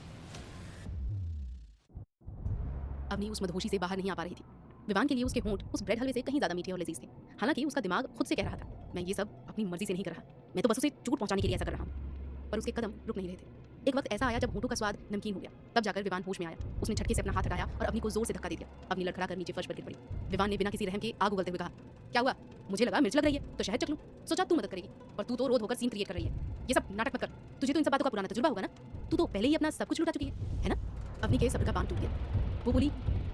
अवनी उस मदहोशी से बाहर नहीं आ पा रही थी। विवान के लिए उसके होंठ उस ब्रेड हलवे से कहीं ज़्यादा मीठे और लजीज थे। हालांकि उसका दिमाग खुद से कह रहा था, मैं ये सब अपनी मर्जी से नहीं कर रहा, मैं तो बस उसे चोट पहुंचाने के लिए ऐसा कर रहा हूं। पर उसके कदम रुक नहीं रहे थे। एक वक्त ऐसा आया जब होठों का स्वाद नमकीन हो गया। तब जाकर विवान होश में आया। उसने झटके से अपना हाथ हटाया और अवनी को जोर से धक्का दे दिया। अवनी लड़खड़ाकर नीचे फर्श पर गिर पड़ी। विवान ने बिना किसी रहम के आग उगलते हुए कहा, क्या हुआ? मुझे लगा मिर्च लग रही है तो शहद चख लूं। सोचा तू मदद करेगी, पर तू तो रोध होकर सीन क्रिएट कर रही है। ये सब नाटक मत कर, तुझे तो इन सब बातों का पुराना तजुर्बा होगा ना। तू तो पहले ही अपना सब कुछ लुटा चुकी है ना? अवनी के सब्र का बांध टूट गया। वो बोली,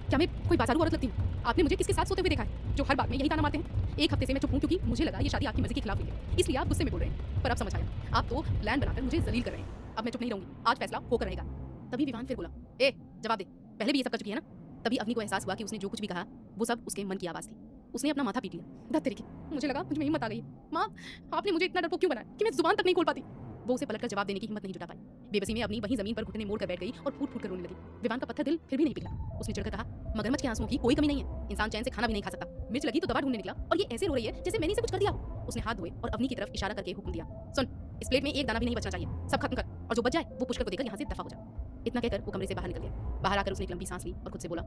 क्या मैं कोई बाजारू औरत लगती हूँ? आपने मुझे किसके साथ सोते हुए देखा है जो हर बात में यही ताना मारते हैं? एक हफ्ते से मैं चुप हूँ क्योंकि मुझे लगा ये शादी आपकी मर्जी के खिलाफ हुई है, इसलिए आप गुस्से में बोल रहे हैं। पर अब समझ आया, आप तो प्लान बनाकर मुझे जलील कर रहे हैं। अब मैं चुप नहीं रहूंगी, आज फैसला होकर रहेगा। तभी विवान फिर बोला, ए जवाब दे, पहले भी ये सब कर चुकी है ना? तभी अवनी को एहसास हुआ कि उसने जो कुछ भी कहा वो सब उसके मन की आवाज़ थी। उसने अपना माथा पीट लिया। धत तेरी की, मुझे लगा मुझ में हिम्मत आ गई। माँ, आपने मुझे इतना डरपोक क्यों बनाया कि मैं जुबान तक नहीं खोल पाती? वो उसे पलटकर जवाब देने की हिम्मत नहीं जुटा पाई। बेबसी में अपनी वहीं जमीन पर घुटने मोड़ कर बैठ गई और फूट फूट कर रोने लगी। विवान का पत्थर दिल फिर भी नहीं पिघला। उसने चिढ़कर कहा, मगरमच्छ के आंसुओं की कोई कमी नहीं है, इंसान चैन से खाना भी नहीं खा सकता। मिर्च लगी तो दवा ढूंढने निकला और ये ऐसे रो रही है जैसे मैंने इसे कुछ कर दिया हो। उसने हाथ धोए और अवनी की तरफ इशारा करके हुक्म दिया, सुन, इस प्लेट में एक दाना भी नहीं बचना चाहिए, सब खत्म कर, और जो बच जाए वो पुष्कर को देकर यहाँ से दफा हो जा। इतना कहकर वो कमरे से बाहर निकल गया। बाहर आकर उसने एक लंबी सांस ली और खुद से बोला,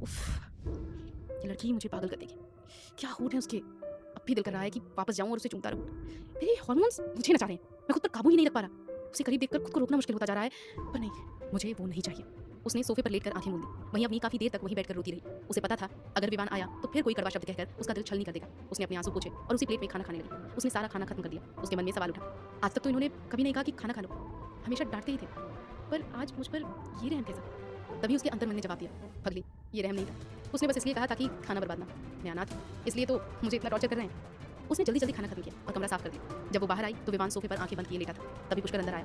उफ, ये लड़की मुझे पागल कर देगी। क्या होठ है उसके, अब भी दिल कर रहा है कि वापस जाऊं और उसे चूमता रहूं। मेरे हार्मोन्स मुझे नचा रहे हैं, मैं खुद पर काबू ही नहीं रख पा रहा। उसे करीब देखकर खुद को रोकना मुश्किल होता जा रहा है, पर नहीं, मुझे वो नहीं चाहिए। उसने सोफे पर लेटकर आंखें मूंद ली। वहीं अवनी काफी देर तक वहीं बैठकर रोती रही। उसे पता था अगर विवान आया तो फिर कोई कड़वा शब्द कहकर उसका दिल छल नहीं कर देगा। उसने अपने आंसू पोंछे और उसी प्लेट में खाना खाने लगी। उसने सारा खाना खत्म कर दिया। उसके मन में सवाल उठा, आज तक तो इन्होंने कभी नहीं कहा कि खाना खा लो, हमेशा डांटते ही थे, पर आज मुझ पर ये रहम कैसा? तभी उसके अंतर मन ने जवाब दिया, पगली, ये रहम नहीं था, उसने बस इसलिए कहा था कि खाना बर्बाद ना, मैं अनाथ हूं, इसलिए तो मुझे इतना टॉर्चर कर रहे हैं। उसने जल्दी जल्दी खाना खत्म किया और कमरा साफ कर दिया। जब वो बाहर आई तो विवान सोफे पर आंखें बंद किए लेटा था। तभी पुष्कर अंदर आया।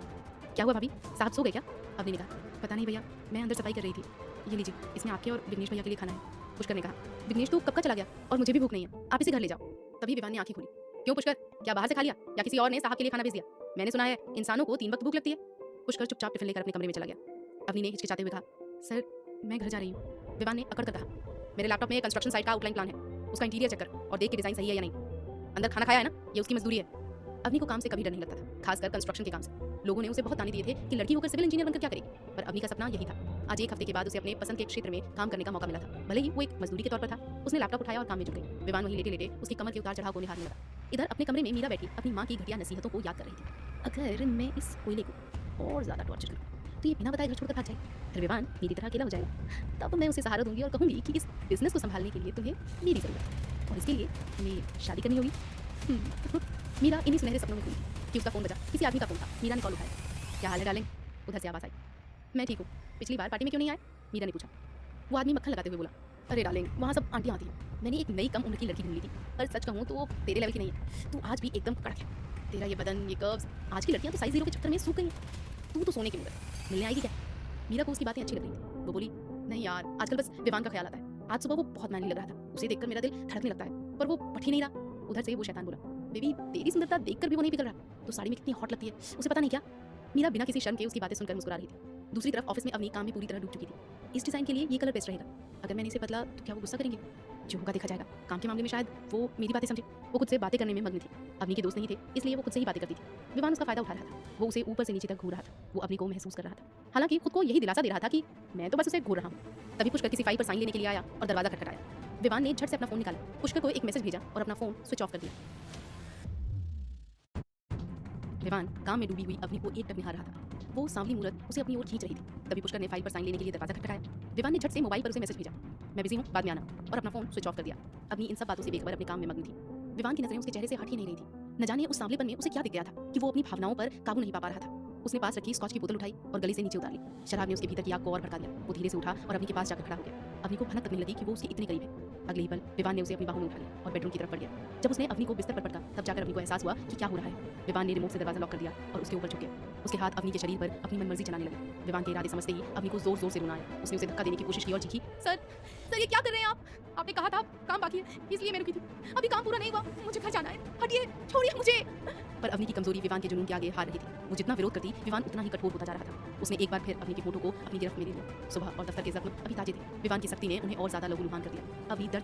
क्या हुआ भाभी, साहब सो गए क्या? अवनी ने कहा, पता नहीं भैया, मैं अंदर सफाई कर रही थी। ये लीजिए, इसमें आपके और विघ्नेश भैया के लिए खाना है। पुष्कर ने कहा, विघ्नेश तो कब का चला गया और मुझे भी भूख नहीं है, आप इसे घर ले जाओ। तभी विवान ने आंखें खोली। क्यों पुष्कर, क्या बाहर से खा लिया या किसी और ने साहब के लिए खाना भेज दिया? मैंने सुना है इंसानों को 3 वक्त भूख लगती है। पुष्कर चुपचाप टिफिन लेकर अपने कमरे में चला गया। अवनी ने हिचकिचाते हुए कहा, सर मैं घर जा रही हूँ। विवान ने अकड़ कर कहा, मेरे लैपटॉप में कंस्ट्रक्शन साइट का आउटलाइन प्लान है, उसका इंटीरियर चेक कर और देख के डिजाइन सही है या नहीं। अंदर खाना खाया है ना, ये उसकी मजदूरी है। अवनी को काम से कभी डर नहीं लगता था, खासकर कंस्ट्रक्शन के काम से। लोगों ने उसे बहुत ताने दिए थे कि लड़की होकर सिविल इंजीनियर बनकर क्या करेगी, पर अवनी का सपना यही था। आज एक हफ्ते के बाद उसे अपने पसंद के क्षेत्र में काम करने का मौका मिला था। भले ही वो एक मजदूरी के तौर पर था। उसने लैपटॉप उठाया और काम में जुट गई। विवान वहीं लेटे लेटे उसकी कमर के उतार चढ़ाव को निहारने लगा। इधर अपने कमरे में मीरा बैठी अपनी माँ की घटिया नसीहतों को याद कर रही थी। अगर मैं इस कोयले को और ज्यादा टॉर्चर करूँ तो ये बिना बताए घर छोड़कर भाग जाए, फिर विवान मेरी तरह अकेला हो जाएगा। तब मैं उसे सहारा दूंगी और कहूंगी कि इस बिजनेस को संभालने के लिए तुम्हें मेरी जरूरत है और इसके लिए हमें शादी करनी होगी। मीरा इन्हीं सुनहरे सपनों में थी कि उसका फोन बजा। किसी आदमी का फोन था। मीरा ने कॉल उठाया। क्या हाल है डार्लिंग? उधर से आवाज़ आई, मैं ठीक हूँ, पिछली बार पार्टी में क्यों नहीं आए? मीरा ने पूछा। वो आदमी मक्खन लगाते हुए बोला, अरे डार्लिंग वहाँ सब आंटियाँ आती हैं, मैंने एक नई कम उम्र की लड़की ढूंढ ली थी, पर सच कहूँ तो वो तेरे लेवल की नहीं है। तू आज भी एकदम कड़क है, तेरा ये बदन, ये कर्व्स, आज की लड़कियाँ तो साइज 0 के चक्कर में सूख गई हैं। तू तो सोने की मुहूर्त, मिलने आएगी क्या? मीरा को उसकी बातें अच्छी लग रही थी। वो बोली, नहीं यार, आजकल बस विवान का ख्याल आता है। आज सुबह वो बहुत मैनली लग रहा था, उसे देखकर मेरा दिल धड़कने लगता है, पर वो पट ही नहीं रहा। उधर से वो शैतान बोला, बेबी तेरी सुंदरता देखकर भी वो नहीं पिघल रहा, तो साड़ी में कितनी हॉट लगती है, उसे पता नहीं क्या? मीरा बिना किसी शर्म के उसकी बातें सुनकर मुस्कुरा रही थी। दूसरी तरफ ऑफिस में अवनी काम में पूरी तरह डूब चुकी थी। इस डिजाइन के लिए ये कलर बेस्ट रहेगा, अगर मैंने इसे बदला तो क्या वो गुस्सा करेंगे? जो होगा देखा जाएगा। काम के मामले में शायद वो मेरी बातें समझे। वो खुद से बातें करने में मग्न थी। अवनी के दोस्त नहीं थे, इसलिए वो खुद से ही बातें करती थी। विवान उसका फायदा उठा रहा था। वो उसे ऊपर से नीचे तक घूर रहा था। वो अवनी को महसूस कर रहा था, हालांकि खुद को यही दिलासा दे रहा था कि मैं तो बस उसे घूर रहा हूँ। तभी पुष्कर किसी फाइल पर साइन लेने के लिए आया और दरवाजा खटखटाया। विवान ने झट से अपना फोन निकाला, पुष्कर को एक मैसेज भेजा और अपना फोन स्विच ऑफ कर दिया। विवान काम में डूबी हुई अवनी को एकटक निहार रहा था। वो सांवली मूरत उसे अपनी ओर खींच रही थी। तभी पुष्कर ने फाइल पर साइन लेने के लिए दरवाजा खटखटाया। विवान ने झट से मोबाइल पर उसे मैसेज भेजा, मैं बिजी हूँ, बाद में आना, और अपना फोन स्विच ऑफ कर दिया। अवनी इन सब बातों से बेखबर अपने काम में मग्न थी। विवान की नजरें उसके चेहरे से हट ही नहीं रही थी। न जाने उस सांवलेपन में उसे क्या दिख गया था कि वो अपनी भावनाओं पर काबू नहीं पा रहा था। उसने पास रखी स्कॉच की बोतल उठाई और गली से नीचे उतार ली। शराब ने उसके भीतर की आग को और भड़का दिया। वो धीरे से उठा और अवनी के पास जाकर खड़ा हो गया। अवनी को भनक तक नहीं लगी कि वो उसके इतने करीब है। अगले ही पल विवान ने उसे अपनी बाहों में उठा लिया और बेडरूम की तरफ बढ़ गया। जब उसने अवनी को बिस्तर पर पटका, तब जाकर अवनी को एहसास हुआ कि क्या हो रहा है। विवान ने रिमोट से दरवाजा लॉक कर दिया और उसके ऊपर झुक गया। उसके हाथ अवनी के शरीर पर अपनी मनमर्जी चलाने लगे। विवान के इरादे समझते ही अवनी को जोर जोर से रोना आया। उसने उसे धक्का देने की कोशिश की और चीखी, सर ये क्या कर रहे हैं आप? आपने कहा था काम बाकी है, इसलिए मैं रुकी थी। अभी काम पूरा नहीं हुआ, मुझे घर जाना है। हटिए, छोड़िए मुझे। पर अवनी की कमजोरी विवान के जुनून के आगे हार रही थी। वो जितना विरोध करती, विवान उतना ही कठोर होता जा रहा था। उसने एक बार फिर अवनी की फोटो को अपनी गिरफ्त में ले लिया। सुबह और दफ्तर के जख्म अभी ताजे थे। विवान की सख्ती ने उन्हें और ज्यादा लहूलुहान कर दिया। अभी दर्द